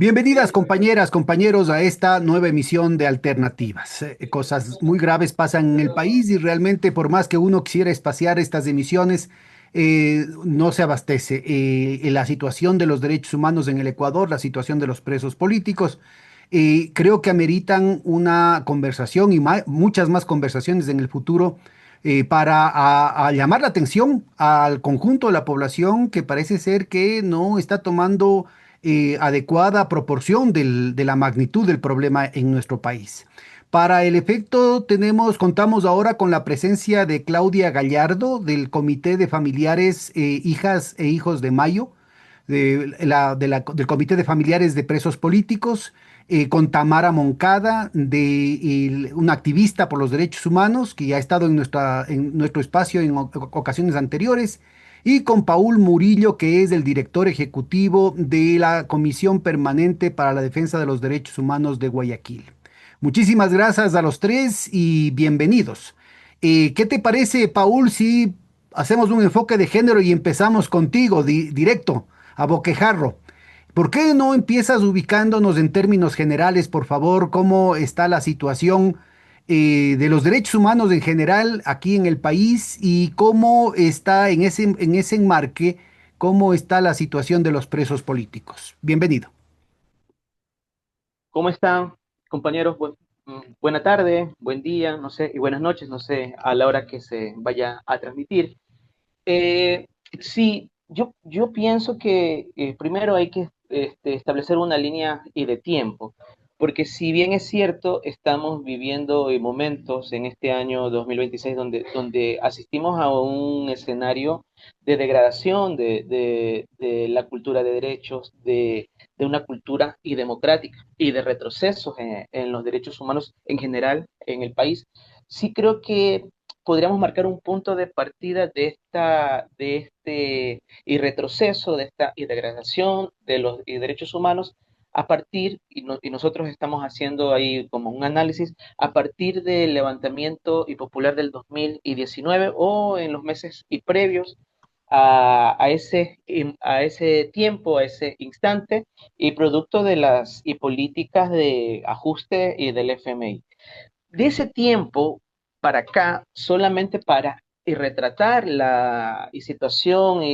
Bienvenidas compañeras, compañeros a esta nueva emisión de Alternativas. Cosas muy graves pasan en el país y realmente por más que uno quisiera espaciar estas emisiones, no se abastece. La situación de los derechos humanos en el Ecuador, la situación de los presos políticos, creo que ameritan una conversación y muchas más conversaciones en el futuro para a llamar la atención al conjunto de la población que parece ser que no está tomando adecuada proporción de la magnitud del problema en nuestro país. Para el efecto contamos ahora con la presencia de Claudia Gallardo del Comité de Familiares, Hijas e Hijos de Mayo, del Comité de Familiares de Presos Políticos, con Tamara Moncada, una activista por los derechos humanos, que ya ha estado en nuestro espacio en ocasiones anteriores, y con Paul Murillo, que es el director ejecutivo de la Comisión Permanente para la Defensa de los Derechos Humanos de Guayaquil. Muchísimas gracias a los tres y bienvenidos. ¿Qué te parece, Paul, si hacemos un enfoque de género y empezamos contigo directo, a boquejarro? ¿Por qué no empiezas ubicándonos en términos generales, por favor, cómo está la situación de los derechos humanos en general aquí en el país y cómo está en ese enmarque, cómo está la situación de los presos políticos? Bienvenido. ¿Cómo están, compañeros? Buena tarde, buen día, no sé, y buenas noches, no sé, a la hora que se vaya a transmitir. Eh, sí, yo pienso que primero hay que establecer una línea y de tiempo, porque si bien es cierto, estamos viviendo momentos en este año 2026 donde asistimos a un escenario de degradación de la cultura de derechos, de una cultura y democrática y de retrocesos en los derechos humanos en general en el país, sí creo que podríamos marcar un punto de partida de este y retroceso, de esta y degradación de los y derechos humanos a partir, y nosotros estamos haciendo ahí como un análisis, a partir del levantamiento y popular del 2019 o en los meses y previos a ese tiempo, a ese instante, y producto de las y políticas de ajuste y del FMI. De ese tiempo para acá, solamente para y retratar la situación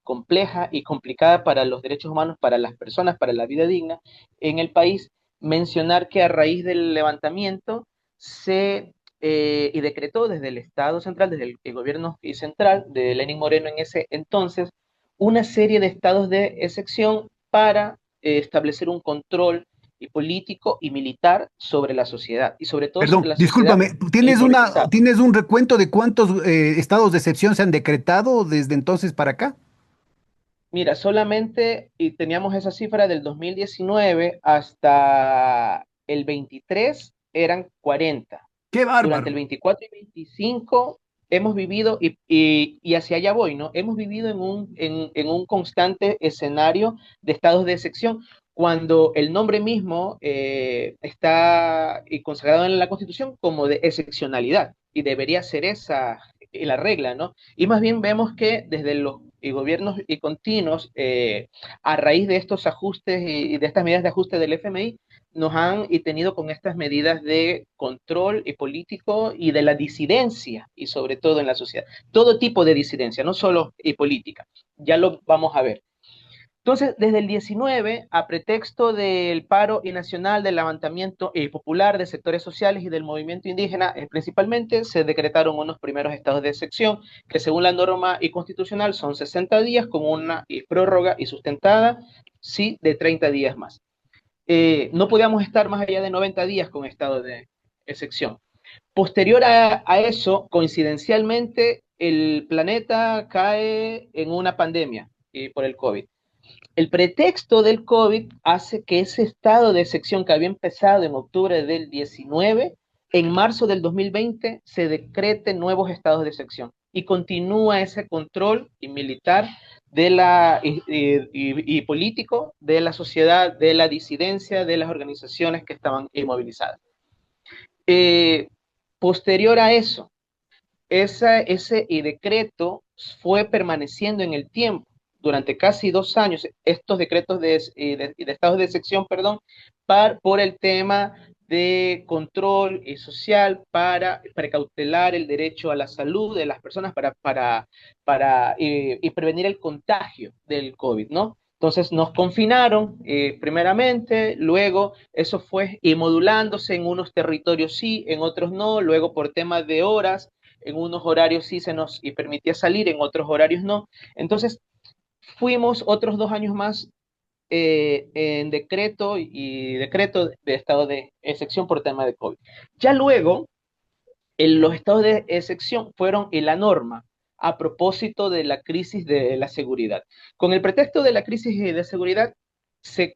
compleja y complicada para los derechos humanos, para las personas, para la vida digna en el país, mencionar que a raíz del levantamiento se y decretó desde el Estado central, desde el gobierno central de Lenín Moreno en ese entonces, una serie de estados de excepción para establecer un control y político y militar sobre la sociedad y sobre todo sobre Perdón, la sociedad discúlpame, politizada. ¿tienes un recuento de cuántos estados de excepción se han decretado desde entonces para acá? Mira, solamente y teníamos esa cifra del 2019 hasta el 23 eran 40. ¡Qué Durante bárbaro! el 24 y 25 hemos vivido, y hacia allá voy, ¿no? Hemos vivido en un constante escenario de estados de excepción, cuando el nombre mismo está consagrado en la Constitución como de excepcionalidad, y debería ser esa la regla, ¿no? Y más bien vemos que desde los gobiernos y continuos, a raíz de estos ajustes y de estas medidas de ajuste del FMI, nos han y tenido con estas medidas de control y político y de la disidencia, y sobre todo en la sociedad. Todo tipo de disidencia, no solo y política. Ya lo vamos a ver. Entonces, desde el 19, a pretexto del paro y nacional, del levantamiento popular de sectores sociales y del movimiento indígena, principalmente, se decretaron unos primeros estados de excepción que, según la norma y constitucional, son 60 días con una prórroga y sustentada, sí, de 30 días más. No podíamos estar más allá de 90 días con estado de excepción. Posterior a eso, coincidencialmente, el planeta cae en una pandemia por el COVID. El pretexto del COVID hace que ese estado de excepción que había empezado en octubre del 19, en marzo del 2020 se decreten nuevos estados de excepción y continúa ese control y militar de y político de la sociedad, de la disidencia, de las organizaciones que estaban inmovilizadas. Eh, Posterior a eso, ese decreto fue permaneciendo en el tiempo. durante casi 2 años estos decretos de estados de excepción, perdón, por el tema de control social para precautelar el derecho a la salud de las personas y prevenir el contagio del COVID, ¿no? Entonces nos confinaron primeramente, luego eso fue y modulándose en unos territorios sí, en otros no, luego por temas de horas, en unos horarios sí se nos y permitía salir, en otros horarios no. Entonces fuimos otros 2 años más en decreto de estado de excepción por tema de COVID. Ya luego, los estados de excepción fueron la norma a propósito de la crisis de la seguridad. Con el pretexto de la crisis de seguridad, se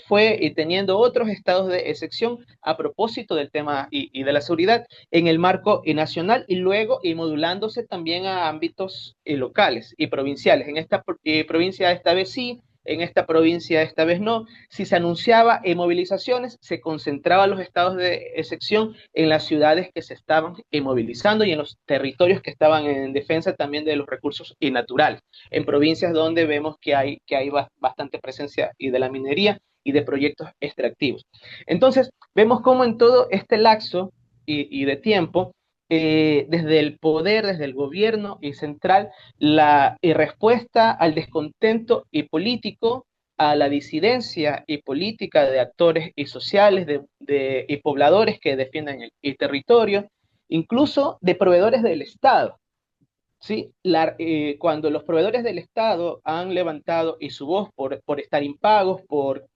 fue y teniendo otros estados de excepción a propósito del tema y de la seguridad en el marco nacional y luego y modulándose también a ámbitos locales y provinciales. En esta provincia esta vez sí, en esta provincia esta vez no. Si se anunciaba movilizaciones, se concentraban los estados de excepción en las ciudades que se estaban movilizando y en los territorios que estaban en defensa también de los recursos naturales, en provincias donde vemos que hay bastante presencia y de la minería y de proyectos extractivos. Entonces, vemos cómo en todo este lapso y de tiempo, desde el poder, desde el gobierno y central, la respuesta al descontento y político, a la disidencia y política de actores y sociales y pobladores que defienden el territorio, incluso de proveedores del Estado. ¿Sí? Cuando los proveedores del Estado han levantado y su voz por estar impagos,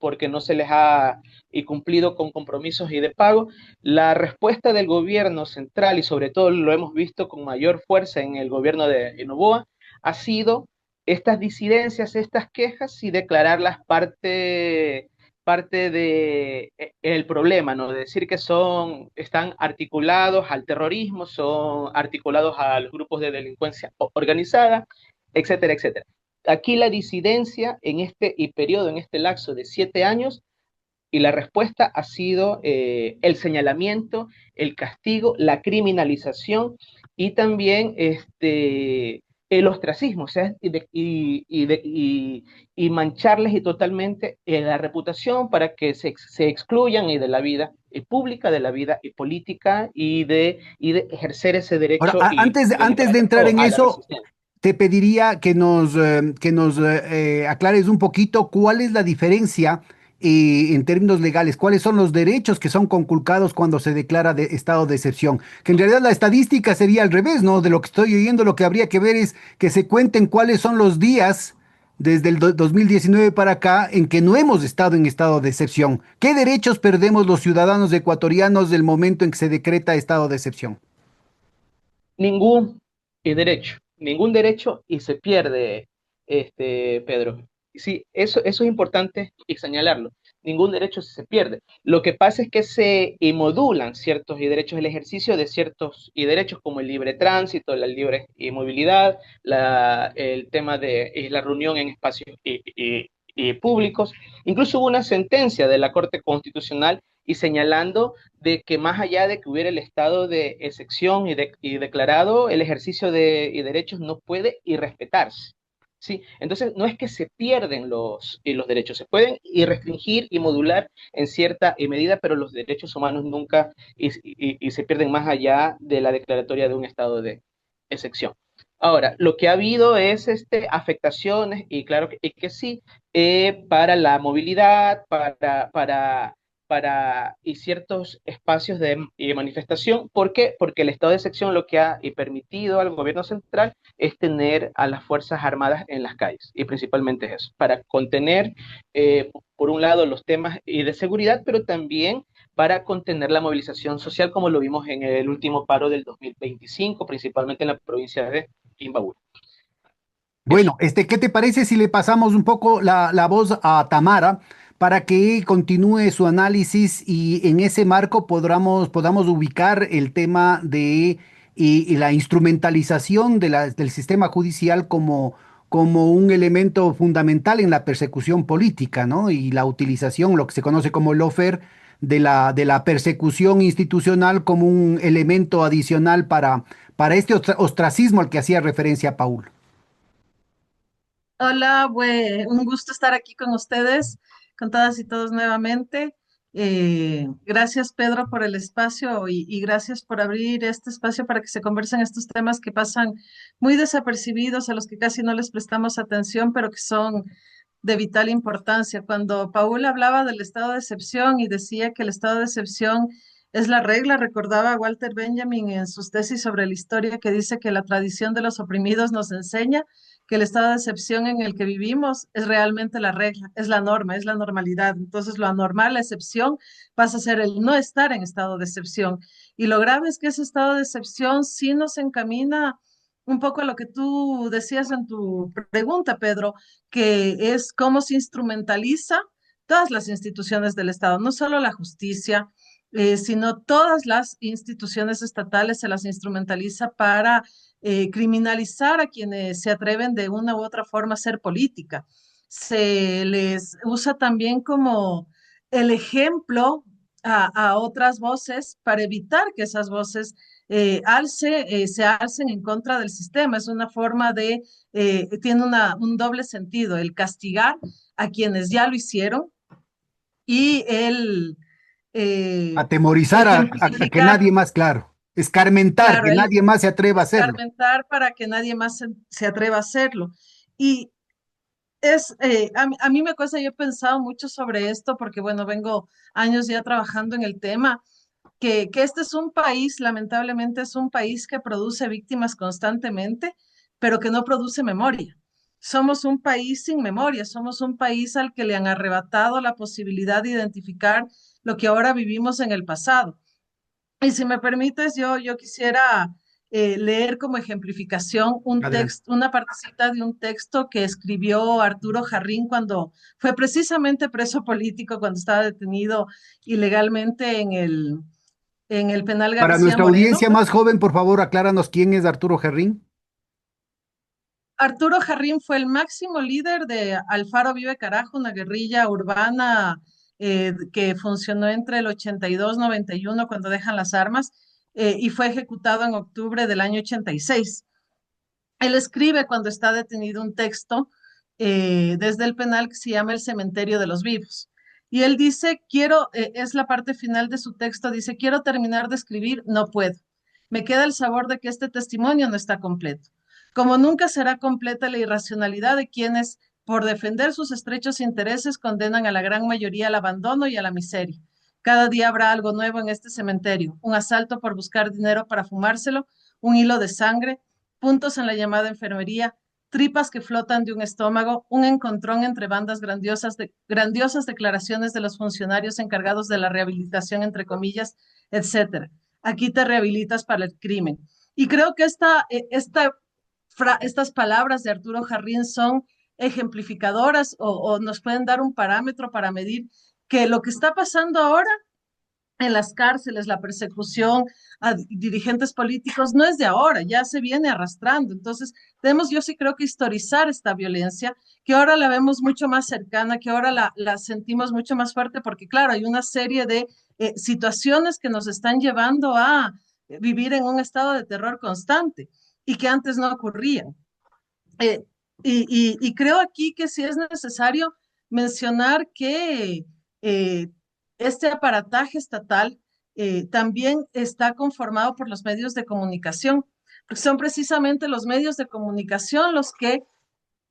porque no se les ha cumplido con compromisos y de pago, la respuesta del gobierno central, y sobre todo lo hemos visto con mayor fuerza en el gobierno de Noboa, ha sido estas disidencias, estas quejas y declararlas parte de el problema, ¿no? De decir que están articulados al terrorismo, son articulados a los grupos de delincuencia organizada, etcétera, etcétera. Aquí la disidencia en este periodo, en este lapso de 7 años, y la respuesta ha sido el señalamiento, el castigo, la criminalización y también el ostracismo, o sea, y mancharles y totalmente la reputación para que se excluyan y de la vida pública, de la vida política y de ejercer ese Ahora, derecho antes de entrar democrático en a la eso, resistencia. te pediría que nos aclares un poquito cuál es la diferencia en términos legales, cuáles son los derechos que son conculcados cuando se declara de estado de excepción. Que en realidad la estadística sería al revés, ¿no? De lo que estoy oyendo, lo que habría que ver es que se cuenten cuáles son los días desde el 2019 para acá en que no hemos estado en estado de excepción. ¿Qué derechos perdemos los ciudadanos ecuatorianos del momento en que se decreta estado de excepción? Ningún derecho y se pierde, Pedro. Sí, eso es importante y señalarlo. Ningún derecho se pierde. Lo que pasa es que se modulan ciertos y derechos, el ejercicio de ciertos y derechos como el libre tránsito, la libre movilidad, el tema de la reunión en espacios públicos. Incluso hubo una sentencia de la Corte Constitucional y señalando de que más allá de que hubiera el estado de excepción y declarado, el ejercicio de derechos no puede respetarse. ¿Sí? Entonces, no es que se pierden los derechos, se pueden restringir y modular en cierta medida, pero los derechos humanos nunca se pierden más allá de la declaratoria de un estado de excepción. Ahora, lo que ha habido es afectaciones, y claro que sí, para la movilidad, y ciertos espacios de manifestación. ¿Por qué? Porque el estado de excepción lo que ha permitido al gobierno central es tener a las Fuerzas Armadas en las calles, y principalmente eso, para contener, por un lado, los temas de seguridad, pero también para contener la movilización social, como lo vimos en el último paro del 2025, principalmente en la provincia de Imbabura. Eso. Bueno, ¿qué te parece si le pasamos un poco la voz a Tamara para que continúe su análisis y en ese marco podamos ubicar el tema de y la instrumentalización del sistema judicial como un elemento fundamental en la persecución política, ¿no? Y la utilización, lo que se conoce como lawfare, de la persecución institucional como un elemento adicional para este ostracismo al que hacía referencia Paul. Hola, un gusto estar aquí con ustedes, con todas y todos nuevamente. Gracias, Pedro, por el espacio y gracias por abrir este espacio para que se conversen estos temas que pasan muy desapercibidos, a los que casi no les prestamos atención, pero que son de vital importancia. Cuando Paul hablaba del estado de excepción y decía que el estado de excepción es la regla, recordaba a Walter Benjamin en sus tesis sobre la historia que dice que la tradición de los oprimidos nos enseña que el estado de excepción en el que vivimos es realmente la regla, es la norma, es la normalidad. Entonces, lo anormal, la excepción, pasa a ser el no estar en estado de excepción. Y lo grave es que ese estado de excepción sí nos encamina un poco a lo que tú decías en tu pregunta, Pedro, que es cómo se instrumentaliza todas las instituciones del Estado, no solo la justicia, sino todas las instituciones estatales se las instrumentaliza para criminalizar a quienes se atreven de una u otra forma a hacer política. Se les usa también como el ejemplo a otras voces para evitar que esas voces se alcen en contra del sistema. Es una forma tiene un doble sentido, el castigar a quienes ya lo hicieron y el Atemorizar a que ejemplificar, nadie más, claro, escarmentar, claro, que el nadie más se atreva a hacerlo. escarmentar para que nadie más se atreva a hacerlo. Y a mí me cuesta, yo he pensado mucho sobre esto porque, bueno, vengo años ya trabajando en el tema, que este es un país, lamentablemente es un país que produce víctimas constantemente, pero que no produce memoria. Somos un país sin memoria, somos un país al que le han arrebatado la posibilidad de identificar lo que ahora vivimos en el pasado. Y si me permites, yo quisiera leer como ejemplificación un Adelante. texto, una partecita de un texto que escribió Arturo Jarrín cuando fue precisamente preso político, cuando estaba detenido ilegalmente en el penal Para García nuestra Moreno. audiencia más joven, por favor, acláranos quién es Arturo Gerrín. Arturo Jarrín fue el máximo líder de Alfaro Vive Carajo, una guerrilla urbana que funcionó entre el 82 y 91 cuando dejan las armas y fue ejecutado en octubre del año 86. Él escribe cuando está detenido un texto desde el penal que se llama El Cementerio de los Vivos. Y él dice, es la parte final de su texto, dice, quiero terminar de escribir, no puedo. Me queda el sabor de que este testimonio no está completo. Como nunca será completa la irracionalidad de quienes, por defender sus estrechos intereses, condenan a la gran mayoría al abandono y a la miseria. Cada día habrá algo nuevo en este cementerio, un asalto por buscar dinero para fumárselo, un hilo de sangre, puntos en la llamada enfermería, tripas que flotan de un estómago, un encontrón entre bandas grandiosas declaraciones de los funcionarios encargados de la rehabilitación, entre comillas, etcétera. Aquí te rehabilitas para el crimen. Y creo que estas palabras de Arturo Jarrín son ejemplificadoras o nos pueden dar un parámetro para medir que lo que está pasando ahora en las cárceles, la persecución a dirigentes políticos no es de ahora, ya se viene arrastrando. Entonces, yo sí creo que historizar esta violencia, que ahora la vemos mucho más cercana, que ahora la sentimos mucho más fuerte, porque claro, hay una serie de situaciones que nos están llevando a vivir en un estado de terror constante y que antes no ocurrían. Eh, y creo aquí que sí es necesario mencionar que eh, este aparataje estatal también está conformado por los medios de comunicación, porque son precisamente los medios de comunicación los que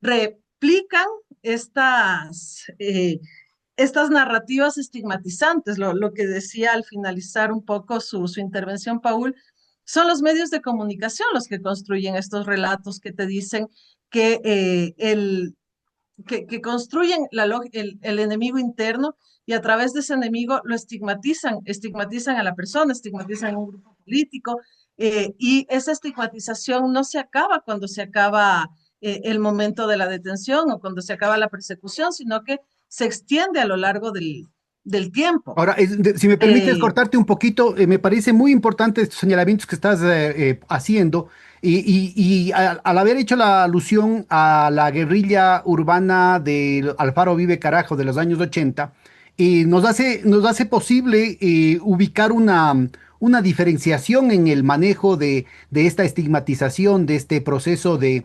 replican estas narrativas estigmatizantes, lo que decía al finalizar un poco su intervención, Paul, son los medios de comunicación los que construyen estos relatos que te dicen que, que construyen el enemigo interno y a través de ese enemigo lo estigmatizan a la persona, estigmatizan a un grupo político y esa estigmatización no se acaba cuando se acaba el momento de la detención o cuando se acaba la persecución, sino que se extiende a lo largo del tiempo. Ahora, si me permites Eh, cortarte un poquito, me parece muy importante estos señalamientos que estás haciendo al haber hecho la alusión a la guerrilla urbana del Alfaro Vive Carajo de los años 80, nos hace posible ubicar una diferenciación en el manejo de esta estigmatización, de este proceso de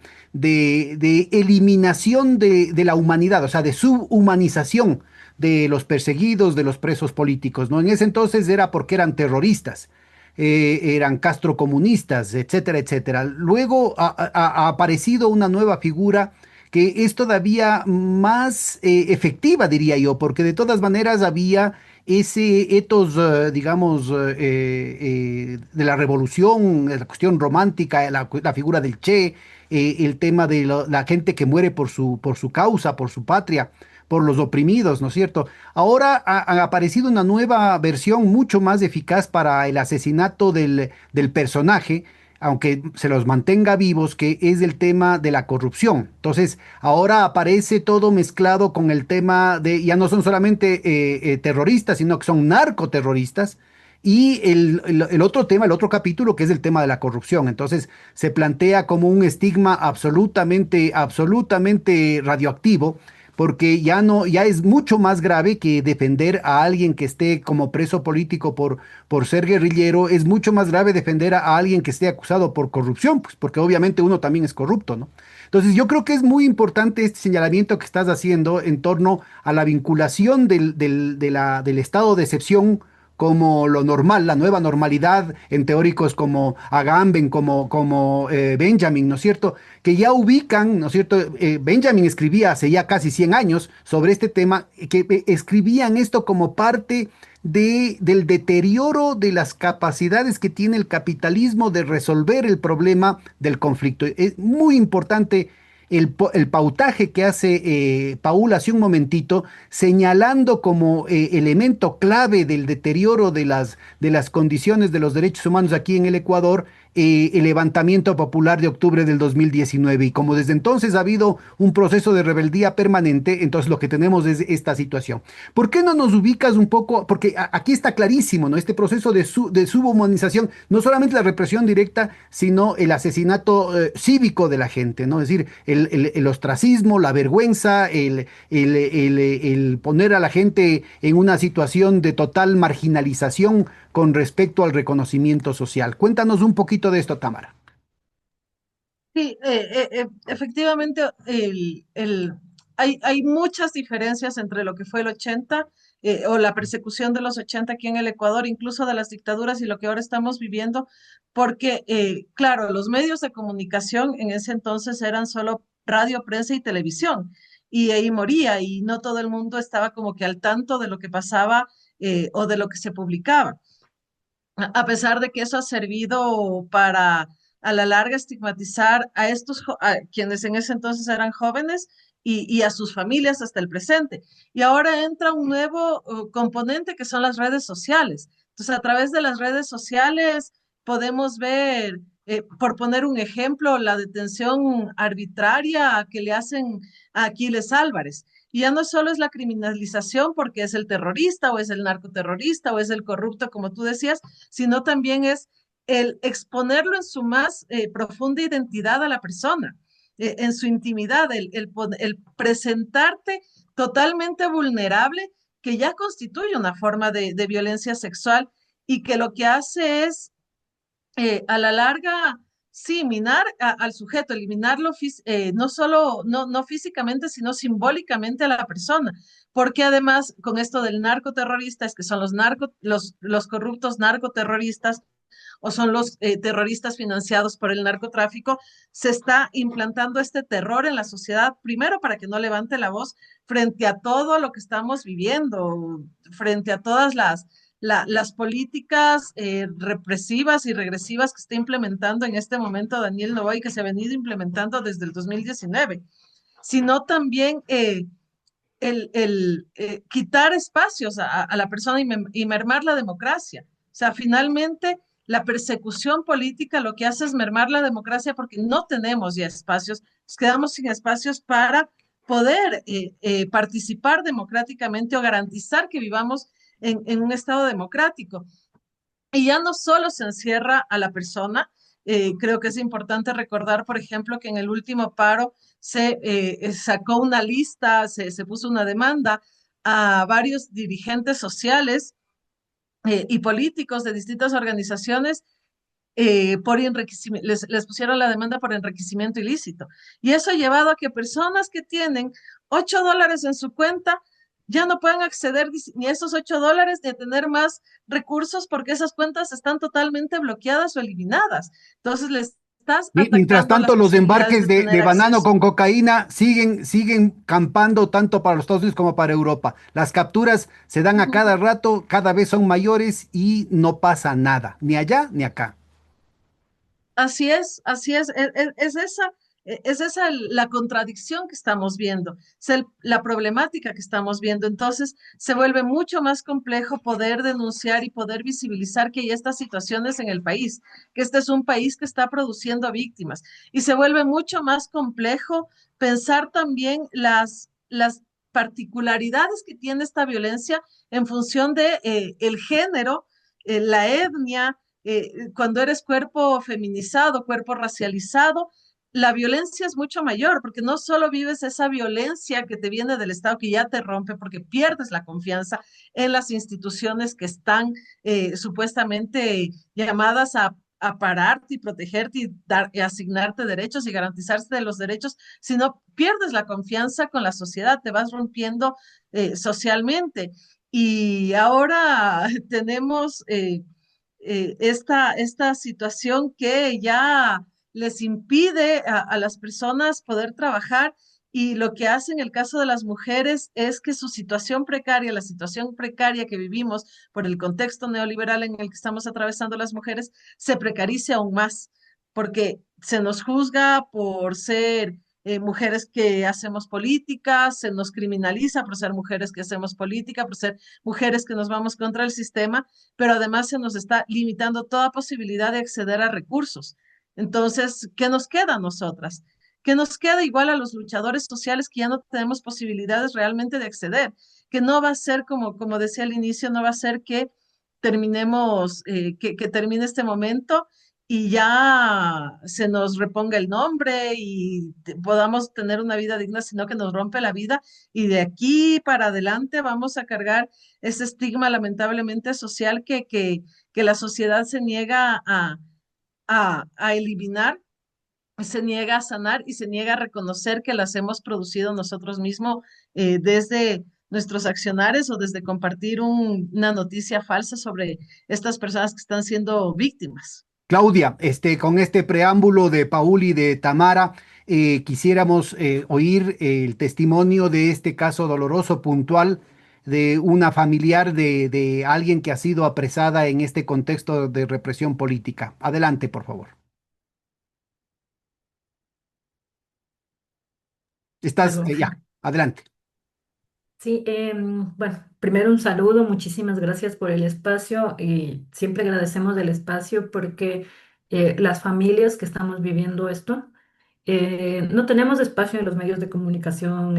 eliminación de la humanidad, o sea, de subhumanización de los perseguidos, de los presos políticos, ¿no? En ese entonces era porque eran terroristas, eran castrocomunistas, etcétera, etcétera. Luego ha aparecido una nueva figura que es todavía más efectiva, diría yo, porque de todas maneras había ese etos, digamos, de la revolución, la cuestión romántica, la figura del Che, el tema de la gente que muere por su causa, por su patria, por los oprimidos, ¿no es cierto? Ahora ha aparecido una nueva versión mucho más eficaz para el asesinato del personaje, aunque se los mantenga vivos, que es el tema de la corrupción. Entonces, ahora aparece todo mezclado con el tema de, ya no son solamente terroristas, sino que son narcoterroristas. Y el otro tema, el otro capítulo, que es el tema de la corrupción. Entonces, se plantea como un estigma absolutamente, absolutamente radioactivo, porque ya no, ya es mucho más grave que defender a alguien que esté como preso político por ser guerrillero, es mucho más grave defender a alguien que esté acusado por corrupción, pues porque obviamente uno también es corrupto, ¿no? Entonces yo creo que es muy importante este señalamiento que estás haciendo en torno a la vinculación del estado de excepción como lo normal, la nueva normalidad en teóricos como Agamben, como Benjamin, ¿no es cierto? Que ya ubican, ¿no es cierto? Benjamin escribía hace ya casi 100 años sobre este tema, que escribían esto como parte del deterioro de las capacidades que tiene el capitalismo de resolver el problema del conflicto. Es muy importante el pautaje que hace Paul hace un momentito, señalando como elemento clave del deterioro de las condiciones de los derechos humanos aquí en el Ecuador, el levantamiento popular de octubre del 2019. Y como desde entonces ha habido un proceso de rebeldía permanente, entonces lo que tenemos es esta situación. ¿Por qué no nos ubicas un poco? Porque aquí está clarísimo, ¿no? Este proceso de subhumanización, no solamente la represión directa, sino el asesinato cívico de la gente, ¿no? Es decir, el ostracismo, la vergüenza, el poner a la gente en una situación de total marginalización con respecto al reconocimiento social. Cuéntanos un poquito de esto, Tamara. Sí, efectivamente, hay muchas diferencias entre lo que fue el 80 o la persecución de los 80 aquí en el Ecuador, incluso de las dictaduras y lo que ahora estamos viviendo, porque, claro, los medios de comunicación en ese entonces eran solo radio, prensa y televisión, y ahí moría, y no todo el mundo estaba como que al tanto de lo que pasaba o de lo que se publicaba. A pesar de que eso ha servido para a la larga estigmatizar a a quienes en ese entonces eran jóvenes y a sus familias hasta el presente. Y ahora entra un nuevo componente que son las redes sociales. Entonces, a través de las redes sociales podemos ver, por poner un ejemplo, la detención arbitraria que le hacen a Aquiles Álvarez. Y ya no solo es la criminalización porque es el terrorista o es el narcoterrorista o es el corrupto, como tú decías, sino también es el exponerlo en su más profunda identidad a la persona, en su intimidad, el presentarte totalmente vulnerable, que ya constituye una forma de violencia sexual y que lo que hace es a la larga, sí, minar al sujeto, eliminarlo no solo, no físicamente, sino simbólicamente a la persona, porque además con esto del narcoterrorista, es que son los corruptos narcoterroristas o son los terroristas financiados por el narcotráfico, se está implantando este terror en la sociedad, primero para que no levante la voz frente a todo lo que estamos viviendo, frente a todas las políticas represivas y regresivas que está implementando en este momento Daniel Noboa y que se ha venido implementando desde el 2019, sino también quitar espacios a la persona y mermar la democracia. O sea, finalmente la persecución política lo que hace es mermar la democracia porque no tenemos ya espacios, nos quedamos sin espacios para poder participar democráticamente o garantizar que vivamos en un estado democrático. Y ya no solo se encierra a la persona, creo que es importante recordar, por ejemplo, que en el último paro se sacó una lista, se puso una demanda a varios dirigentes sociales y políticos de distintas organizaciones por enriquecimiento, les pusieron la demanda por enriquecimiento ilícito. Y eso ha llevado a que personas que tienen $8 en su cuenta ya no puedan acceder ni a esos $8 ni a tener más recursos porque esas cuentas están totalmente bloqueadas o eliminadas. Entonces les estás Mientras atacando tanto, las los posibilidades embarques de de tener banano acceso. con cocaína siguen campando tanto para los Estados Unidos como para Europa. Las capturas se dan a cada rato, cada vez son mayores y no pasa nada, ni allá ni acá. Así es esa la contradicción que estamos viendo, la problemática que estamos viendo. Entonces, se vuelve mucho más complejo poder denunciar y poder visibilizar que hay estas situaciones en el país, que este es un país que está produciendo víctimas. Y se vuelve mucho más complejo pensar también las particularidades que tiene esta violencia en función de el género, la etnia cuando eres cuerpo feminizado, cuerpo racializado, la violencia es mucho mayor, porque no solo vives esa violencia que te viene del Estado, que ya te rompe, porque pierdes la confianza en las instituciones que están supuestamente llamadas a pararte y protegerte y y asignarte derechos y garantizarse de los derechos, sino pierdes la confianza con la sociedad, te vas rompiendo socialmente. Y ahora tenemos esta situación que ya les impide a las personas poder trabajar y lo que hace en el caso de las mujeres es que su situación precaria, la situación precaria que vivimos por el contexto neoliberal en el que estamos atravesando las mujeres, se precarice aún más, porque se nos juzga por ser mujeres que hacemos política, se nos criminaliza por ser mujeres que hacemos política, por ser mujeres que nos vamos contra el sistema, pero además se nos está limitando toda posibilidad de acceder a recursos. Entonces, ¿qué nos queda a nosotras? ¿Qué nos queda igual a los luchadores sociales que ya no tenemos posibilidades realmente de acceder? Que no va a ser, como decía al inicio, no va a ser que terminemos, que termine este momento y ya se nos reponga el nombre y podamos tener una vida digna, sino que nos rompe la vida y de aquí para adelante vamos a cargar ese estigma lamentablemente social que la sociedad se niega a eliminar, se niega a sanar y se niega a reconocer que las hemos producido nosotros mismos desde nuestros accionares o desde compartir una noticia falsa sobre estas personas que están siendo víctimas. Claudia, con este preámbulo de Paul y de Tamara, quisiéramos oír el testimonio de este caso doloroso, puntual, de una familiar de alguien que ha sido apresada en este contexto de represión política. Adelante, por favor. Estás, Perdón. ya, adelante. Sí, bueno, primero un saludo, muchísimas gracias por el espacio y siempre agradecemos el espacio porque las familias que estamos viviendo esto, no tenemos espacio en los medios de comunicación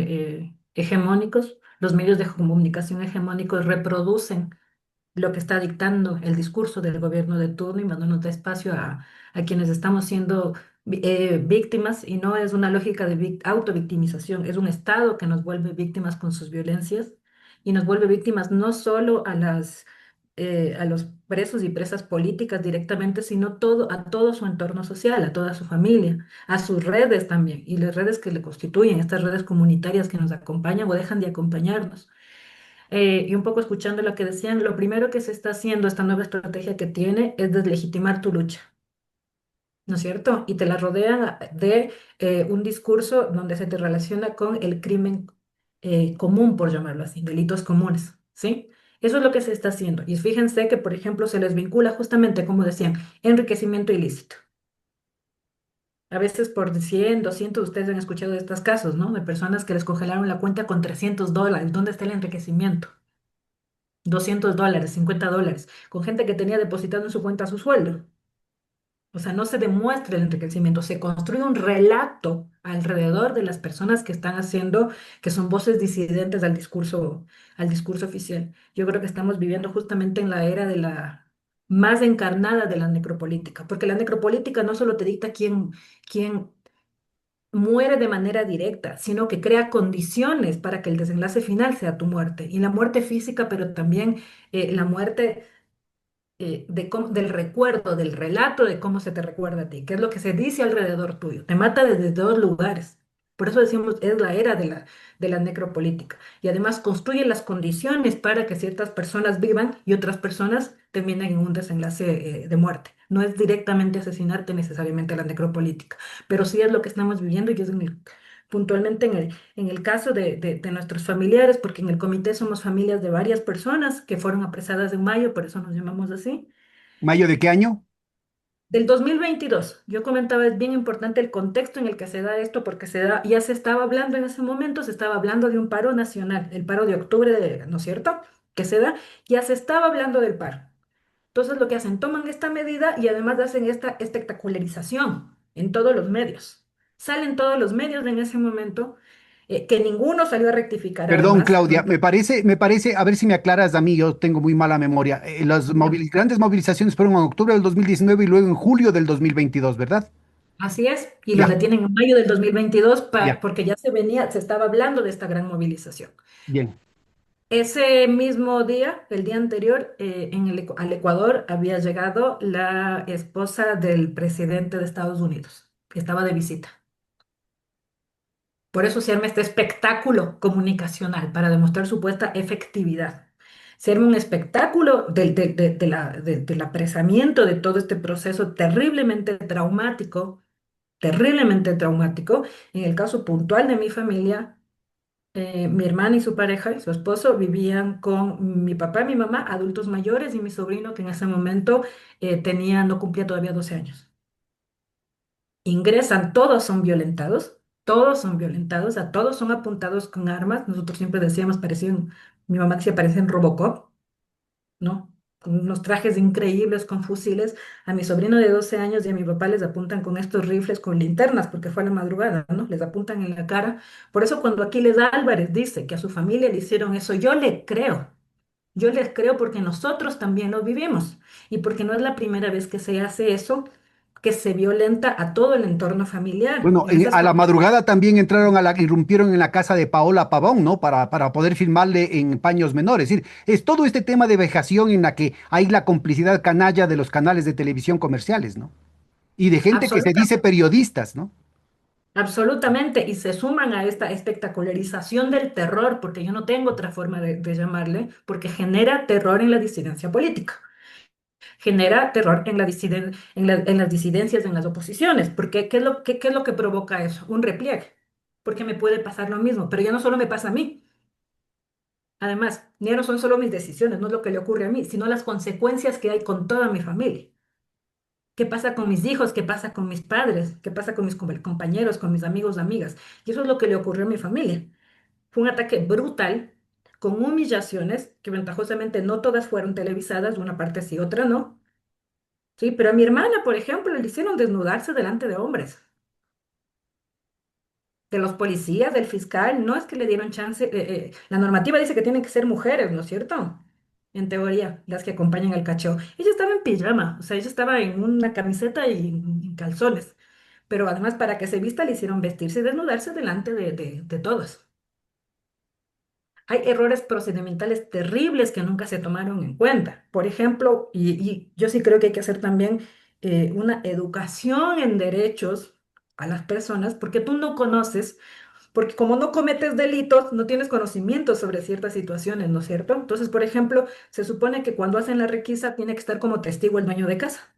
hegemónicos. Los medios de comunicación hegemónicos reproducen lo que está dictando el discurso del gobierno de turno y no nos da espacio a quienes estamos siendo víctimas y no es una lógica de autovictimización, es un Estado que nos vuelve víctimas con sus violencias y nos vuelve víctimas no solo a los presos y presas políticas directamente, sino a todo su entorno social, a toda su familia, a sus redes también y las redes que le constituyen, estas redes comunitarias que nos acompañan o dejan de acompañarnos. Y un poco escuchando lo que decían, lo primero que se está haciendo, esta nueva estrategia que tiene, es deslegitimar tu lucha, ¿no es cierto? Y te la rodean de un discurso donde se te relaciona con el crimen común, por llamarlo así, delitos comunes, ¿sí? Eso es lo que se está haciendo. Y fíjense que, por ejemplo, se les vincula justamente, como decían, enriquecimiento ilícito. A veces por 100, 200, ustedes han escuchado de estos casos, ¿no? De personas que les congelaron la cuenta con $300. ¿Dónde está el enriquecimiento? $200, $50, con gente que tenía depositado en su cuenta su sueldo. O sea, no se demuestra el enriquecimiento, se construye un relato alrededor de las personas que están haciendo, que son voces disidentes al discurso oficial. Yo creo que estamos viviendo justamente en la era de la más encarnada de la necropolítica, porque la necropolítica no solo te dicta quién muere de manera directa, sino que crea condiciones para que el desenlace final sea tu muerte. Y la muerte física, pero también la muerte del recuerdo, del relato de cómo se te recuerda a ti, qué es lo que se dice alrededor tuyo. Te mata desde dos lugares. Por eso decimos, es la era de la necropolítica. Y además construye las condiciones para que ciertas personas vivan y otras personas terminen en un desenlace de muerte. No es directamente asesinarte necesariamente la necropolítica, pero sí es lo que estamos viviendo y es puntualmente en el caso de nuestros familiares, porque en el comité somos familias de varias personas que fueron apresadas en mayo, por eso nos llamamos así. ¿Mayo de qué año? Del 2022, yo comentaba, es bien importante el contexto en el que se da esto, porque ya se estaba hablando en ese momento, se estaba hablando de un paro nacional, el paro de octubre, ¿no es cierto? Que se da, ya se estaba hablando del paro. Entonces lo que hacen, toman esta medida y además hacen esta espectacularización en todos los medios. Salen todos los medios en ese momento, que ninguno salió a rectificar Perdón, además. Claudia, me parece, a ver si me aclaras a mí, yo tengo muy mala memoria. Las grandes movilizaciones fueron en octubre del 2019 y luego en julio del 2022, ¿verdad? Así es, y los Ya, detienen en mayo del 2022 ya, porque ya se estaba hablando de esta gran movilización. bien. Ese mismo día, el día anterior, al Ecuador había llegado la esposa del presidente de Estados Unidos, que estaba de visita. Por eso se arma este espectáculo comunicacional para demostrar supuesta efectividad. Se arma un espectáculo del apresamiento de todo este proceso terriblemente traumático. En el caso puntual de mi familia, mi hermana y su pareja y su esposo vivían con mi papá y mi mamá, adultos mayores, y mi sobrino que en ese momento no cumplía todavía 12 años. Ingresan, todos son violentados, a todos son apuntados con armas. Nosotros siempre decíamos, mi mamá decía, parecían Robocop, ¿no? Con unos trajes increíbles, con fusiles. A mi sobrino de 12 años y a mi papá les apuntan con estos rifles con linternas, porque fue a la madrugada, ¿no? Les apuntan en la cara. Por eso cuando Aquiles Álvarez dice que a su familia le hicieron eso, yo le creo. Yo les creo porque nosotros también lo vivimos y porque no es la primera vez que se hace eso, que se violenta a todo el entorno familiar. Bueno, En esas a la madrugada también irrumpieron en la casa de Paola Pavón, ¿no? Para poder filmarle en paños menores. Es decir, es todo este tema de vejación en la que hay la complicidad canalla de los canales de televisión comerciales, ¿no? Y de gente que se dice periodistas, ¿no? Absolutamente, y se suman a esta espectacularización del terror, porque yo no tengo otra forma de llamarle, porque genera terror en la disidencia política, genera terror en las disidencias, en las oposiciones, porque qué es lo que provoca eso? Un repliegue, porque me puede pasar lo mismo, pero ya no solo me pasa a mí, además, ya no son solo mis decisiones, no es lo que le ocurre a mí, sino las consecuencias que hay con toda mi familia. ¿Qué pasa con mis hijos? ¿Qué pasa con mis padres? ¿Qué pasa con mis compañeros, con mis amigos, amigas? Y eso es lo que le ocurrió a mi familia. Fue un ataque brutal, con humillaciones, que ventajosamente no todas fueron televisadas, una parte sí, otra no. Sí, pero a mi hermana, por ejemplo, le hicieron desnudarse delante de hombres, de los policías, del fiscal. No es que le dieron chance. La normativa dice que tienen que ser mujeres, ¿no es cierto? En teoría, las que acompañan al cacheo. Ella estaba en pijama, o sea, ella estaba en una camiseta y en calzones. Pero además, para que se vista, le hicieron vestirse y desnudarse delante de todos. Hay errores procedimentales terribles que nunca se tomaron en cuenta. Por ejemplo, y yo sí creo que hay que hacer también una educación en derechos a las personas, porque tú no conoces, porque como no cometes delitos, no tienes conocimiento sobre ciertas situaciones, ¿no es cierto? Entonces, por ejemplo, se supone que cuando hacen la requisa tiene que estar como testigo el dueño de casa.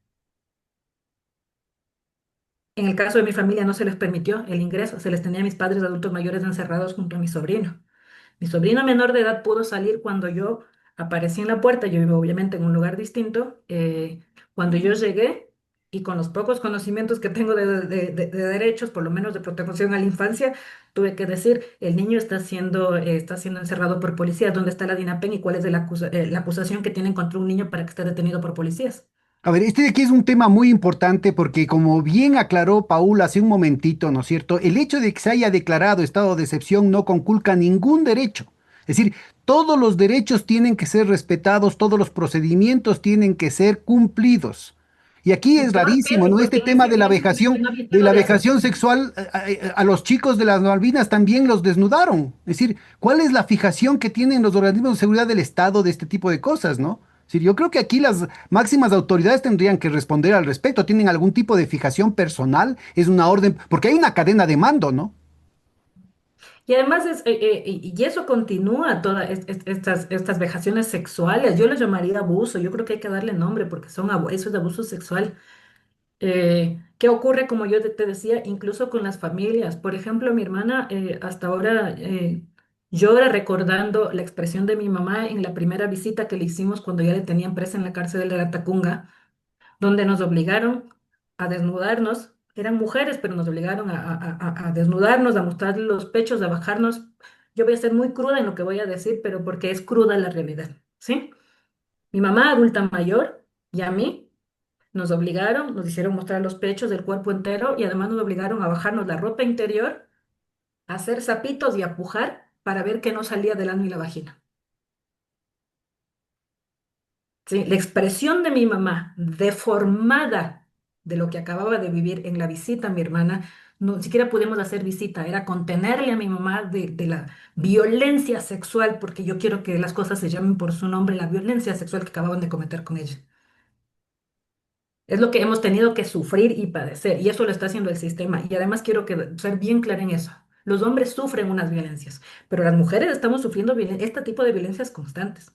En el caso de mi familia no se les permitió el ingreso, se les tenía a mis padres adultos mayores encerrados junto a mi sobrino. Mi sobrino menor de edad pudo salir cuando yo aparecí en la puerta. Yo vivo obviamente en un lugar distinto. Cuando yo llegué y con los pocos conocimientos que tengo de derechos, por lo menos de protección a la infancia, tuve que decir, el niño está siendo encerrado por policías. ¿Dónde está la DINAPEN y cuál es la acusación que tienen contra un niño para que esté detenido por policías? A ver, este de aquí es un tema muy importante porque como bien aclaró Paul hace un momentito, ¿no es cierto? El hecho de que se haya declarado estado de excepción no conculca ningún derecho. Es decir, todos los derechos tienen que ser respetados, todos los procedimientos tienen que ser cumplidos. Y aquí ¿Y es por rarísimo, qué? ¿no? Este Porque tema de la en ese momento no había de estado la de vejación excepción. sexual, a los chicos de las Malvinas también los desnudaron. Es decir, ¿cuál es la fijación que tienen los organismos de seguridad del Estado de este tipo de cosas, ¿no? Es Sí, yo creo que aquí las máximas autoridades tendrían que responder al respecto. ¿Tienen algún tipo de fijación personal? ¿Es una orden? Porque hay una cadena de mando, ¿no? Y además, y eso continúa, todas estas vejaciones sexuales, yo les llamaría abuso, yo creo que hay que darle nombre porque eso es abuso sexual. ¿Qué ocurre, como yo te decía, incluso con las familias? Por ejemplo, mi hermana hasta ahora llora recordando la expresión de mi mamá en la primera visita que le hicimos cuando ya le tenían presa en la cárcel de la Tacunga, donde nos obligaron a desnudarnos. Eran mujeres, pero nos obligaron a desnudarnos, a mostrar los pechos, a bajarnos. Yo voy a ser muy cruda en lo que voy a decir, pero porque es cruda la realidad, ¿sí? Mi mamá, adulta mayor, y a mí nos obligaron, nos hicieron mostrar los pechos del cuerpo entero y además nos obligaron a bajarnos la ropa interior, a hacer zapitos y a pujar para ver qué no salía del ano y la vagina. ¿Sí? La expresión de mi mamá, deformada de lo que acababa de vivir en la visita a mi hermana, no ni siquiera pudimos hacer visita, era contenerle a mi mamá de la violencia sexual, porque yo quiero que las cosas se llamen por su nombre, la violencia sexual que acababan de cometer con ella. Es lo que hemos tenido que sufrir y padecer, y eso lo está haciendo el sistema. Y además quiero ser bien clara en eso. Los hombres sufren unas violencias, pero las mujeres estamos sufriendo este tipo de violencias constantes.